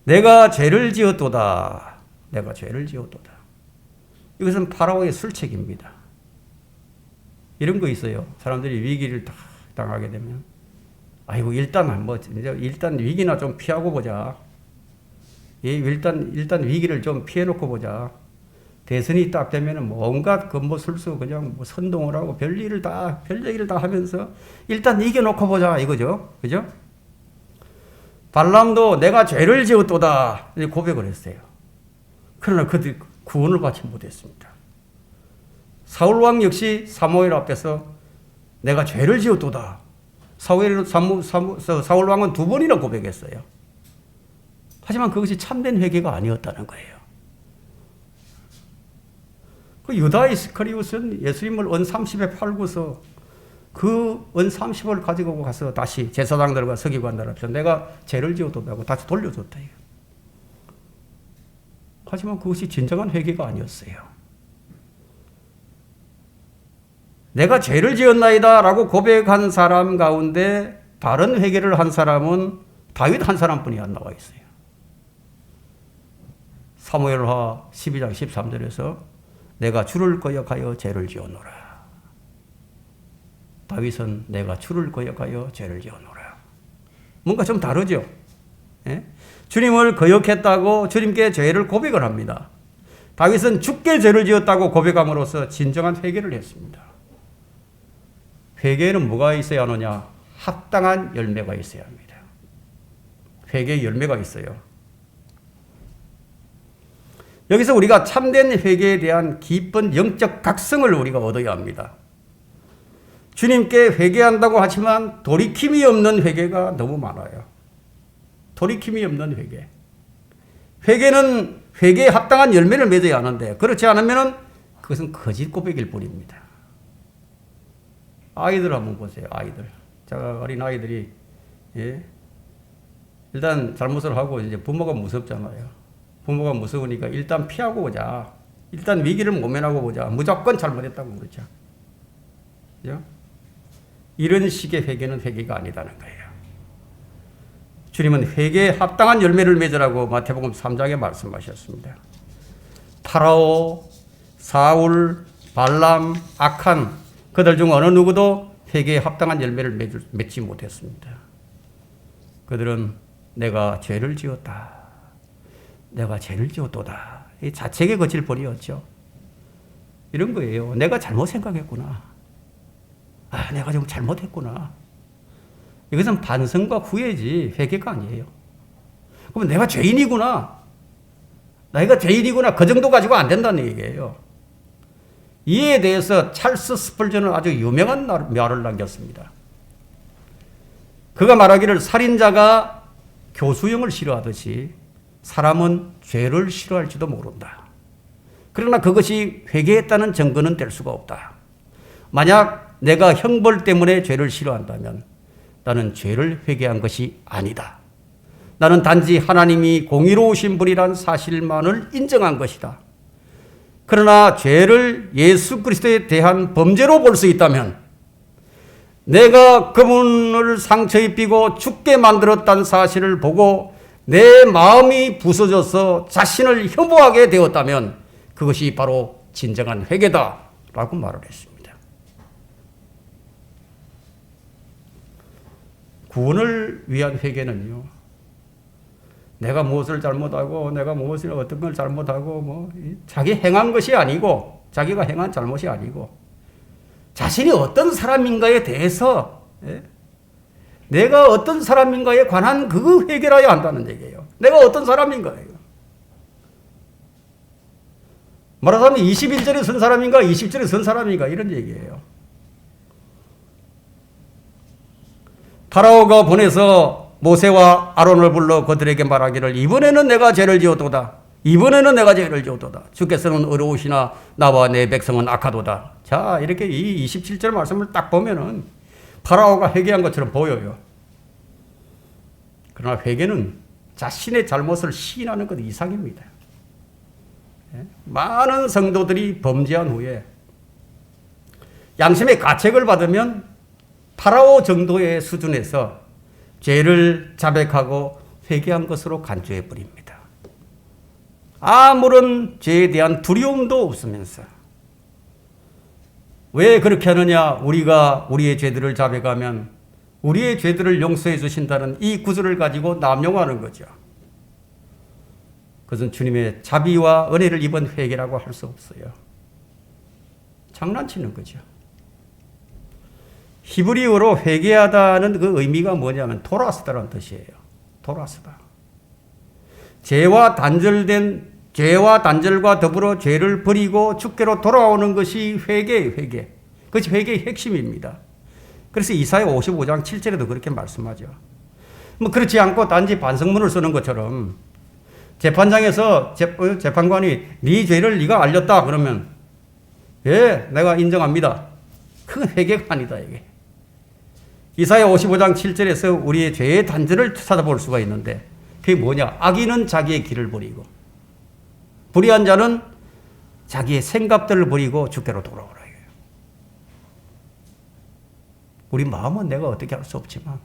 내가 죄를 지었도다. 내가 죄를 지었도다. 이것은 파라오의 술책입니다. 이런 거 있어요. 사람들이 위기를 다 당하게 되면 아이고 일단 위기나 좀 피하고 보자. 일단 위기를 좀 피해놓고 보자. 대선이 딱 되면은 온갖 금보술수 그냥 선동을 하고 별일을 다 하면서 일단 이겨놓고 보자 이거죠. 그죠? 발람도 내가 죄를 지었도다 고백을 했어요. 그러나 그들이 구원을 받지 못했습니다. 사울왕 역시 사무엘 앞에서 내가 죄를 지었도다. 사울왕은 2번이나 고백했어요. 하지만 그것이 참된 회개가 아니었다는 거예요. 그 유다 이스카리옷은 예수님을 은 30에 팔고서 그 은 30을 가지고 가서 다시 제사장들과 서기관들 앞에서 내가 죄를 지었다고 다시 돌려줬다. 하지만 그것이 진정한 회개가 아니었어요. 내가 죄를 지었나이다 라고 고백한 사람 가운데 다른 회개를 한 사람은 다윗 한 사람뿐이 안 나와 있어요. 사무엘하 12장 13절에서 내가 주를 거역하여 죄를 지었노라. 다윗은 내가 주를 거역하여 죄를 지었노라. 뭔가 좀 다르죠. 예? 주님을 거역했다고 주님께 죄를 고백을 합니다. 다윗은 주께 죄를 지었다고 고백함으로써 진정한 회개를 했습니다. 회개에는 뭐가 있어야 하느냐? 합당한 열매가 있어야 합니다. 회개의 열매가 있어요. 여기서 우리가 참된 회개에 대한 깊은 영적 각성을 우리가 얻어야 합니다. 주님께 회개한다고 하지만 돌이킴이 없는 회개가 너무 많아요. 돌이킴이 없는 회개. 회개는 회개에 합당한 열매를 맺어야 하는데 그렇지 않으면 그것은 거짓 고백일 뿐입니다. 아이들 한번 보세요. 아이들. 어린 아이들이 일단 잘못을 하고 이제 부모가 무섭잖아요. 부모가 무서우니까 일단 피하고 보자. 일단 위기를 모면하고 보자. 무조건 잘못했다고 그러죠. 그죠? 이런 식의 회개는 회개가 아니다는 거예요. 주님은 회개에 합당한 열매를 맺으라고 마태복음 3장에 말씀하셨습니다. 파라오, 사울, 발람, 악한 그들 중 어느 누구도 회개에 합당한 열매를 맺지 못했습니다. 그들은 내가 죄를 지었다. 내가 죄를 지었도다. 이 자책에 거칠 뿐이었죠. 이런 거예요. 내가 잘못 생각했구나. 내가 좀 잘못했구나. 이것은 반성과 후회지 회개가 아니에요. 그럼 내가 죄인이구나. 내가 죄인이구나. 그 정도 가지고 안 된다는 얘기예요. 이에 대해서 찰스 스펄전은 아주 유명한 말을 남겼습니다. 그가 말하기를 살인자가 교수형을 싫어하듯이 사람은 죄를 싫어할지도 모른다. 그러나 그것이 회개했다는 증거는 될 수가 없다. 만약 내가 형벌 때문에 죄를 싫어한다면 나는 죄를 회개한 것이 아니다. 나는 단지 하나님이 공의로우신 분이란 사실만을 인정한 것이다. 그러나 죄를 예수 그리스도에 대한 범죄로 볼 수 있다면 내가 그분을 상처 입히고 죽게 만들었다는 사실을 보고 내 마음이 부서져서 자신을 혐오하게 되었다면 그것이 바로 진정한 회개다라고 말을 했습니다. 구원을 위한 회개는요, 내가 무엇을 잘못하고 내가 무엇을 어떤 걸 잘못하고 자기 행한 것이 아니고 자기가 행한 잘못이 아니고 자신이 어떤 사람인가에 대해서 내가 어떤 사람인가에 관한 그 회개를 해야 한다는 얘기예요. 내가 어떤 사람인가예요. 말하자면 21절에 선 사람인가 20절에 선 사람인가 이런 얘기예요. 파라오가 보내서 모세와 아론을 불러 그들에게 말하기를 이번에는 내가 죄를 지었도다. 이번에는 내가 죄를 지었도다. 주께서는 의로우시나 나와 내 백성은 악하도다. 자, 이렇게 이 27절 말씀을 딱 보면은 파라오가 회개한 것처럼 보여요. 그러나 회개는 자신의 잘못을 시인하는 것 이상입니다. 많은 성도들이 범죄한 후에 양심의 가책을 받으면 파라오 정도의 수준에서 죄를 자백하고 회개한 것으로 간주해 버립니다. 아무런 죄에 대한 두려움도 없으면서 왜 그렇게 하느냐? 우리가 우리의 죄들을 자백하면 우리의 죄들을 용서해 주신다는 이 구절을 가지고 남용하는 거죠. 그것은 주님의 자비와 은혜를 입은 회개라고 할 수 없어요. 장난치는 거죠. 히브리어로 회개하다는 그 의미가 뭐냐면 토라스다라는 뜻이에요. 토라스다. 죄와 단절과 더불어 죄를 버리고 주께로 돌아오는 것이 회개예요. 회개. 그것이 회개의 핵심입니다. 그래서 이사야 55장 7절에도 그렇게 말씀하죠. 그렇지 않고 단지 반성문을 쓰는 것처럼 재판장에서 재판관이 네 죄를 네가 알렸다 그러면 예, 내가 인정합니다. 그건 회개가 아니다 이게. 이사야 55장 7절에서 우리의 죄의 단절을 찾아볼 수가 있는데 그게 뭐냐? 악인은 자기의 길을 버리고 불의한 자는 자기의 생각들을 버리고 주께로 돌아오라. 우리 마음은 내가 어떻게 할 수 없지만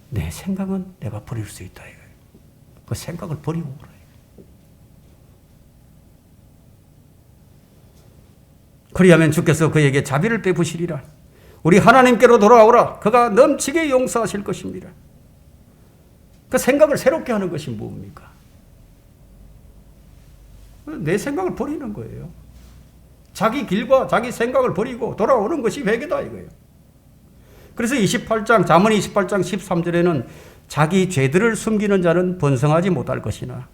내 생각은 내가 버릴 수 있다. 그 생각을 버리고 오라. 그리하면 주께서 그에게 자비를 베푸시리라. 우리 하나님께로 돌아오라. 그가 넘치게 용서하실 것입니다. 그 생각을 새롭게 하는 것이 뭡니까? 내 생각을 버리는 거예요. 자기 길과 자기 생각을 버리고 돌아오는 것이 회개다 이거예요. 그래서 28장 잠언 28장 13절에는 자기 죄들을 숨기는 자는 번성하지 못할 것이나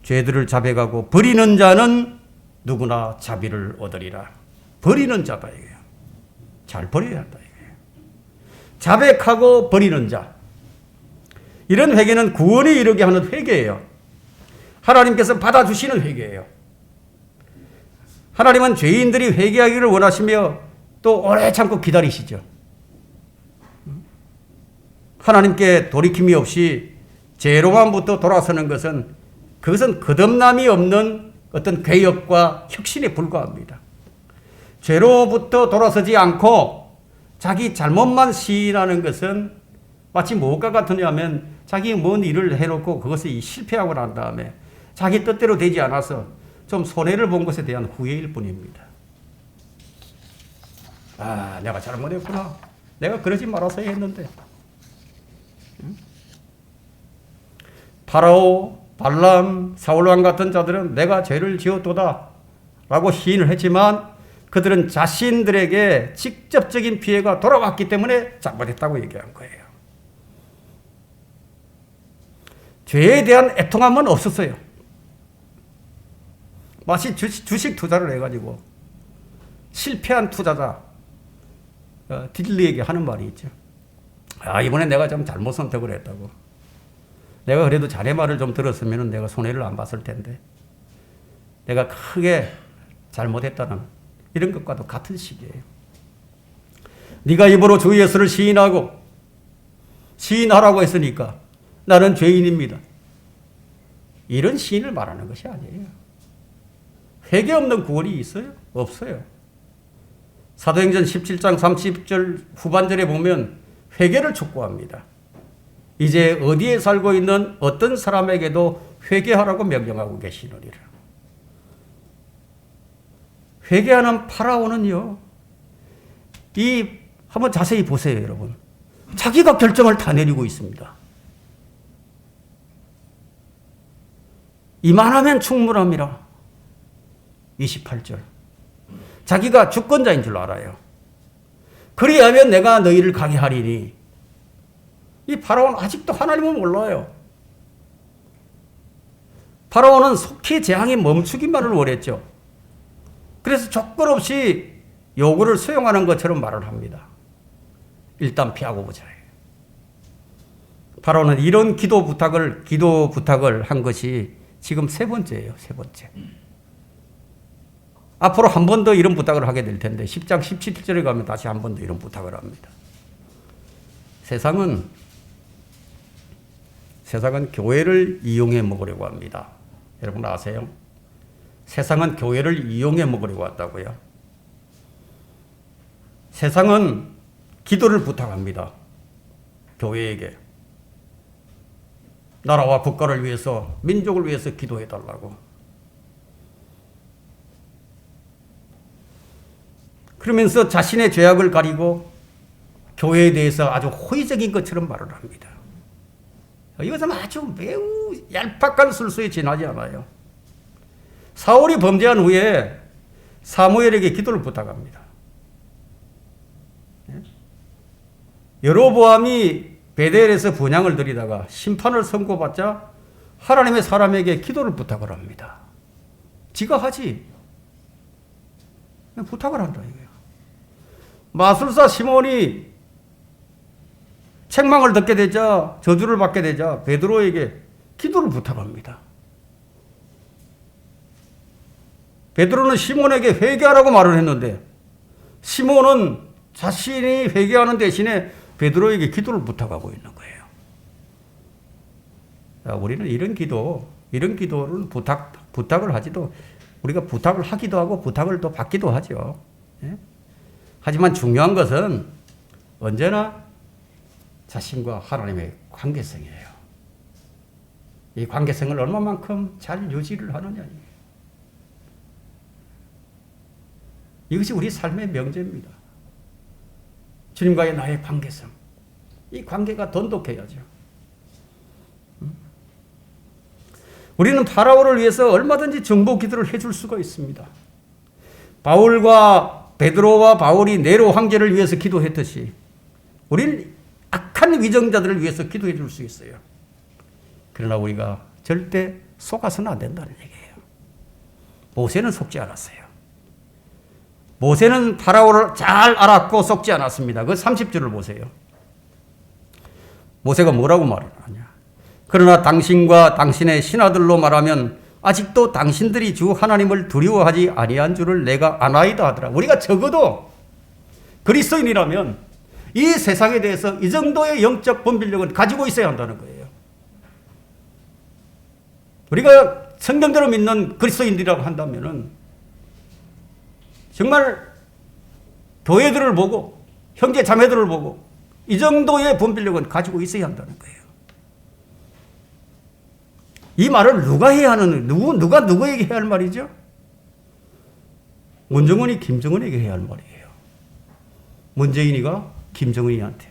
죄들을 자백하고 버리는 자는 누구나 자비를 얻으리라. 버리는 자다 이거예요. 잘 버려야 한다 이거예요. 자백하고 버리는 자. 이런 회개는 구원에 이르게 하는 회개예요. 하나님께서 받아주시는 회개예요. 하나님은 죄인들이 회개하기를 원하시며 또 오래 참고 기다리시죠. 하나님께 돌이킴이 없이 죄로만부터 돌아서는 그것은 거듭남이 없는 어떤 개혁과 혁신에 불과합니다. 죄로부터 돌아서지 않고 자기 잘못만 시인하는 것은 마치 무엇과 같으냐면 자기 뭔 일을 해놓고 그것이 실패하고 난 다음에 자기 뜻대로 되지 않아서 좀 손해를 본 것에 대한 후회일 뿐입니다. 아, 내가 잘못했구나. 내가 그러지 말아서 했는데. 파라오, 발람, 사울왕 같은 자들은 내가 죄를 지었도다 라고 시인을 했지만 그들은 자신들에게 직접적인 피해가 돌아왔기 때문에 잘못했다고 얘기한 거예요. 죄에 대한 애통함은 없었어요. 마치 주식 투자를 해가지고 실패한 투자자 딜리에게 하는 말이 있죠. 이번에 내가 좀 잘못 선택을 했다고. 내가 그래도 자네 말을 좀 들었으면 내가 손해를 안 봤을 텐데. 내가 크게 잘못했다는 이런 것과도 같은 식이에요. 네가 입으로 주 예수를 시인하라고 했으니까 나는 죄인입니다. 이런 시인을 말하는 것이 아니에요. 회개 없는 구원이 있어요? 없어요. 사도행전 17장 30절 후반절에 보면 회개를 촉구합니다. 이제 어디에 살고 있는 어떤 사람에게도 회개하라고 명령하고 계시느니라. 회개하는 파라오는요, 한번 자세히 보세요, 여러분. 자기가 결정을 다 내리고 있습니다. 이만하면 충분함이라. 28절. 자기가 주권자인 줄 알아요. 그리하면 내가 너희를 가게 하리니. 이 파라오는 아직도 하나님을 몰라요. 파라오는 속히 재앙이 멈추기만을 원했죠. 그래서 조건 없이 요구를 수용하는 것처럼 말을 합니다. 일단 피하고 보자. 파라오는 이런 기도 부탁을 한 것이 지금 세 번째예요. 세 번째. 앞으로 한 번 더 이런 부탁을 하게 될 텐데 10장 17절에 가면 다시 한 번 더 이런 부탁을 합니다. 세상은 교회를 이용해 먹으려고 합니다. 여러분 아세요? 세상은 교회를 이용해 먹으려고 한다고요. 세상은 기도를 부탁합니다. 교회에게. 나라와 국가를 위해서, 민족을 위해서 기도해달라고. 그러면서 자신의 죄악을 가리고 교회에 대해서 아주 호의적인 것처럼 말을 합니다. 이것은 아주 매우 얄팍한 술수에 지나지 않아요. 사울이 범죄한 후에 사무엘에게 기도를 부탁합니다. 여로보암이 베델에서 분향을 드리다가 심판을 선고받자 하나님의 사람에게 기도를 부탁을 합니다. 지가 하지. 부탁을 한다 이거예요. 마술사 시몬이 책망을 듣게 되자, 저주를 받게 되자 베드로에게 기도를 부탁합니다. 베드로는 시몬에게 회개하라고 말을 했는데 시몬은 자신이 회개하는 대신에 베드로에게 기도를 부탁하고 있는 거예요. 우리는 이런 기도를 부탁을 하지도, 우리가 부탁을 하기도 하고 부탁을 또 받기도 하죠. 예? 하지만 중요한 것은 언제나 자신과 하나님의 관계성이에요. 이 관계성을 얼마만큼 잘 유지를 하느냐예요. 이것이 우리 삶의 명제입니다. 주님과의 나의 관계성. 이 관계가 돈독해야죠. 우리는 파라오를 위해서 얼마든지 정보 기도를 해줄 수가 있습니다. 베드로와 바울이 네로 황제를 위해서 기도했듯이 우리는 악한 위정자들을 위해서 기도해 줄 수 있어요. 그러나 우리가 절대 속아서는 안 된다는 얘기예요. 모세는 속지 않았어요. 모세는 파라오를 잘 알았고 속지 않았습니다. 그 30절을 보세요. 모세가 뭐라고 말을 하냐. 그러나 당신과 당신의 신하들로 말하면 아직도 당신들이 주 하나님을 두려워하지 아니한 줄을 내가 아나이다 하더라. 우리가 적어도 그리스도인이라면 이 세상에 대해서 이 정도의 영적 분별력은 가지고 있어야 한다는 거예요. 우리가 성경대로 믿는 그리스도인들이라고 한다면은 정말 교회들을 보고 형제 자매들을 보고 이 정도의 분별력은 가지고 있어야 한다는 거예요. 이 말을 누가 해야 하는, 누가 누구에게 해야 할 말이죠? 문정은이 김정은에게 해야 할 말이에요. 문재인이가 김정은이한테.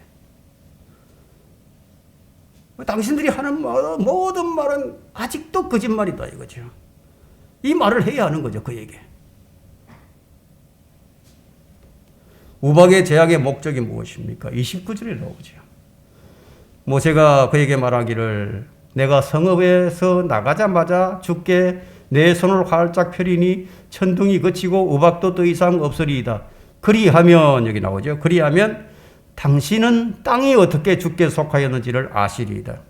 당신들이 하는 모든 말은 아직도 거짓말이다 이거죠. 이 말을 해야 하는 거죠, 그에게. 우박의 제약의 목적이 무엇입니까? 29절에 나오죠. 모세가 그에게 말하기를 내가 성읍에서 나가자마자 주께 내 손을 활짝 펴리니 천둥이 그치고 우박도 더 이상 없으리이다. 그리하면 여기 나오죠. 그리하면 당신은 땅이 어떻게 주께 속하였는지를 아시리이다.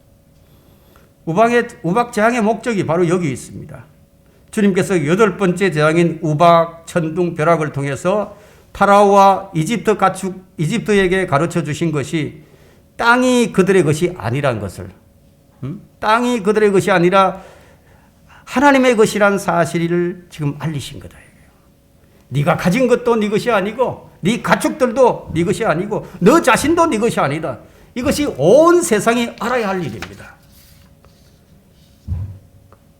우박 재앙의 목적이 바로 여기 있습니다. 주님께서 8번째 재앙인 우박, 천둥, 벼락을 통해서 파라오와 이집트에게 가르쳐 주신 것이 땅이 그들의 것이 아니란 것을, 땅이 그들의 것이 아니라 하나님의 것이란 사실을 지금 알리신 거다. 네가 가진 것도 네 것이 아니고 네 가축들도 네 것이 아니고 너 자신도 네 것이 아니다. 이것이 온 세상이 알아야 할 일입니다.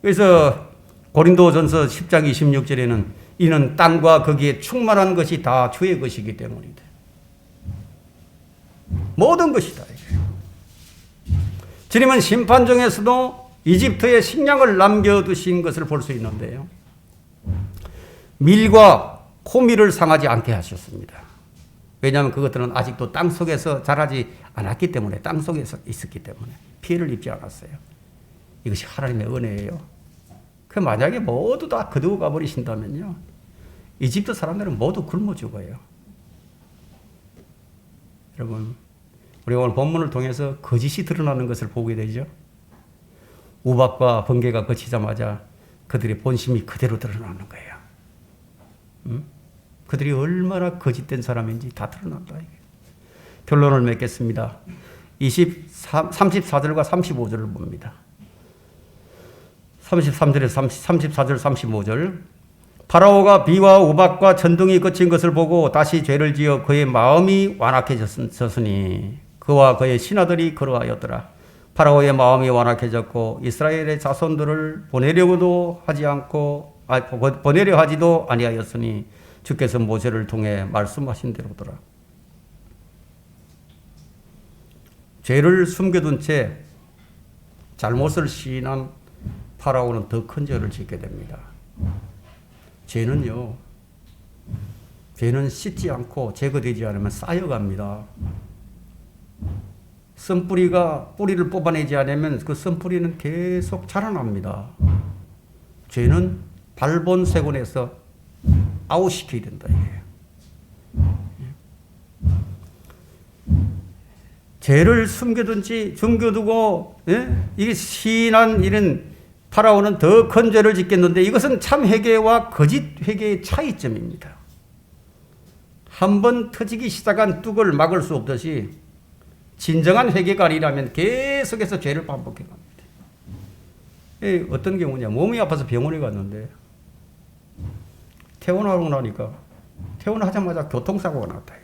그래서 고린도전서 10장 26절에는 이는 땅과 거기에 충만한 것이 다 주의 것이기 때문이다. 모든 것이다. 주님은 심판 중에서도 이집트에 식량을 남겨두신 것을 볼 수 있는데요. 밀과 호밀을 상하지 않게 하셨습니다. 왜냐하면 그것들은 아직도 땅속에서 자라지 않았기 때문에, 땅속에서 있었기 때문에 피해를 입지 않았어요. 이것이 하나님의 은혜예요. 그 만약에 모두 다 거두고 가버리신다면요, 이집트 사람들은 모두 굶어 죽어요. 여러분, 우리 오늘 본문을 통해서 거짓이 드러나는 것을 보게 되죠. 우박과 번개가 그치자마자 그들의 본심이 그대로 드러나는 거예요. 그들이 얼마나 거짓된 사람인지 다 드러난다. 결론을 맺겠습니다. 34절과 35절을 봅니다. 33절에서 34절, 35절. 파라오가 비와 우박과 천둥이 그친 것을 보고 다시 죄를 지어 그의 마음이 완악해졌으니 그와 그의 신하들이 그러하였더라. 파라오의 마음이 완악해졌고 이스라엘의 자손들을 보내려 하지도 아니하였으니 주께서 모세를 통해 말씀하신 대로더라. 죄를 숨겨둔 채 잘못을 시인한 파라오는 더 큰 죄를 짓게 됩니다. 죄는 씻지 않고 제거되지 않으면 쌓여갑니다. 뿌리를 뽑아내지 않으면 그 쓴뿌리는 계속 자라납니다. 죄는 발본색원에서 아웃시켜야 된다. 죄를 숨겨두고, 이게 시인한 이런 파라오는 더 큰 죄를 짓겠는데 이것은 참 회개와 거짓 회개의 차이점입니다. 한번 터지기 시작한 뚝을 막을 수 없듯이 진정한 회개가 아니라면 계속해서 죄를 반복해 갑니다. 어떤 경우냐, 몸이 아파서 병원에 갔는데 퇴원하고 나니까 퇴원하자마자 교통사고가 났다.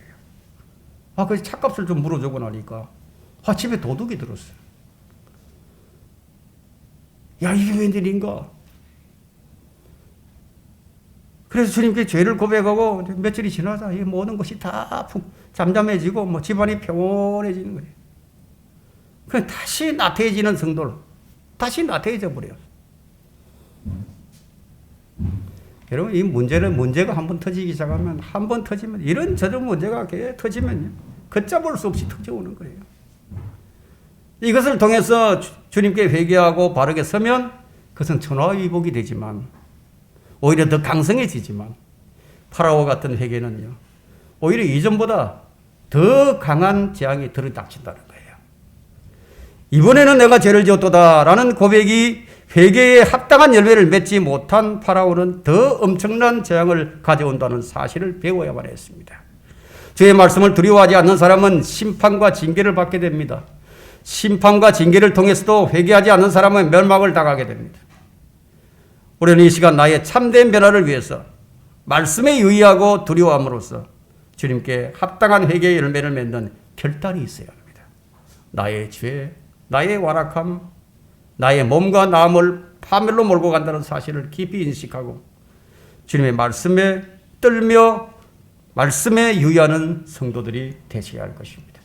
그래서 차값을 좀 물어주고 나니까 집에 도둑이 들었어요. 야, 이게 웬일인가? 그래서 주님께 죄를 고백하고 며칠이 지나자 이 모든 것이 다 잠잠해지고 집안이 평온해지는 거예요. 그럼 다시 나태해지는 성도를 다시 나태해져 버려요. 여러분, 이 문제가 한번 터지기 시작하면, 한번 터지면, 이런저런 문제가 터지면요, 걷잡을 수 없이 터져오는 거예요. 이것을 통해서 주님께 회개하고 바르게 서면 그것은 천하위복이 되지만, 오히려 더 강성해지지만, 파라오 같은 회개는요, 오히려 이전보다 더 강한 재앙이 들이닥친다는 거예요. 이번에는 내가 죄를 지었도다라는 고백이 회개에 합당한 열매를 맺지 못한 파라오는 더 엄청난 재앙을 가져온다는 사실을 배워야만 했습니다. 주의 말씀을 두려워하지 않는 사람은 심판과 징계를 받게 됩니다. 심판과 징계를 통해서도 회개하지 않는 사람은 멸망을 당하게 됩니다. 우리는 이 시간 나의 참된 변화를 위해서 말씀에 유의하고 두려워함으로써 주님께 합당한 회개의 열매를 맺는 결단이 있어야 합니다. 나의 죄, 나의 완악함, 나의 몸과 마음을 파멸로 몰고 간다는 사실을 깊이 인식하고 주님의 말씀에 떨며 말씀에 유의하는 성도들이 되셔야 할 것입니다.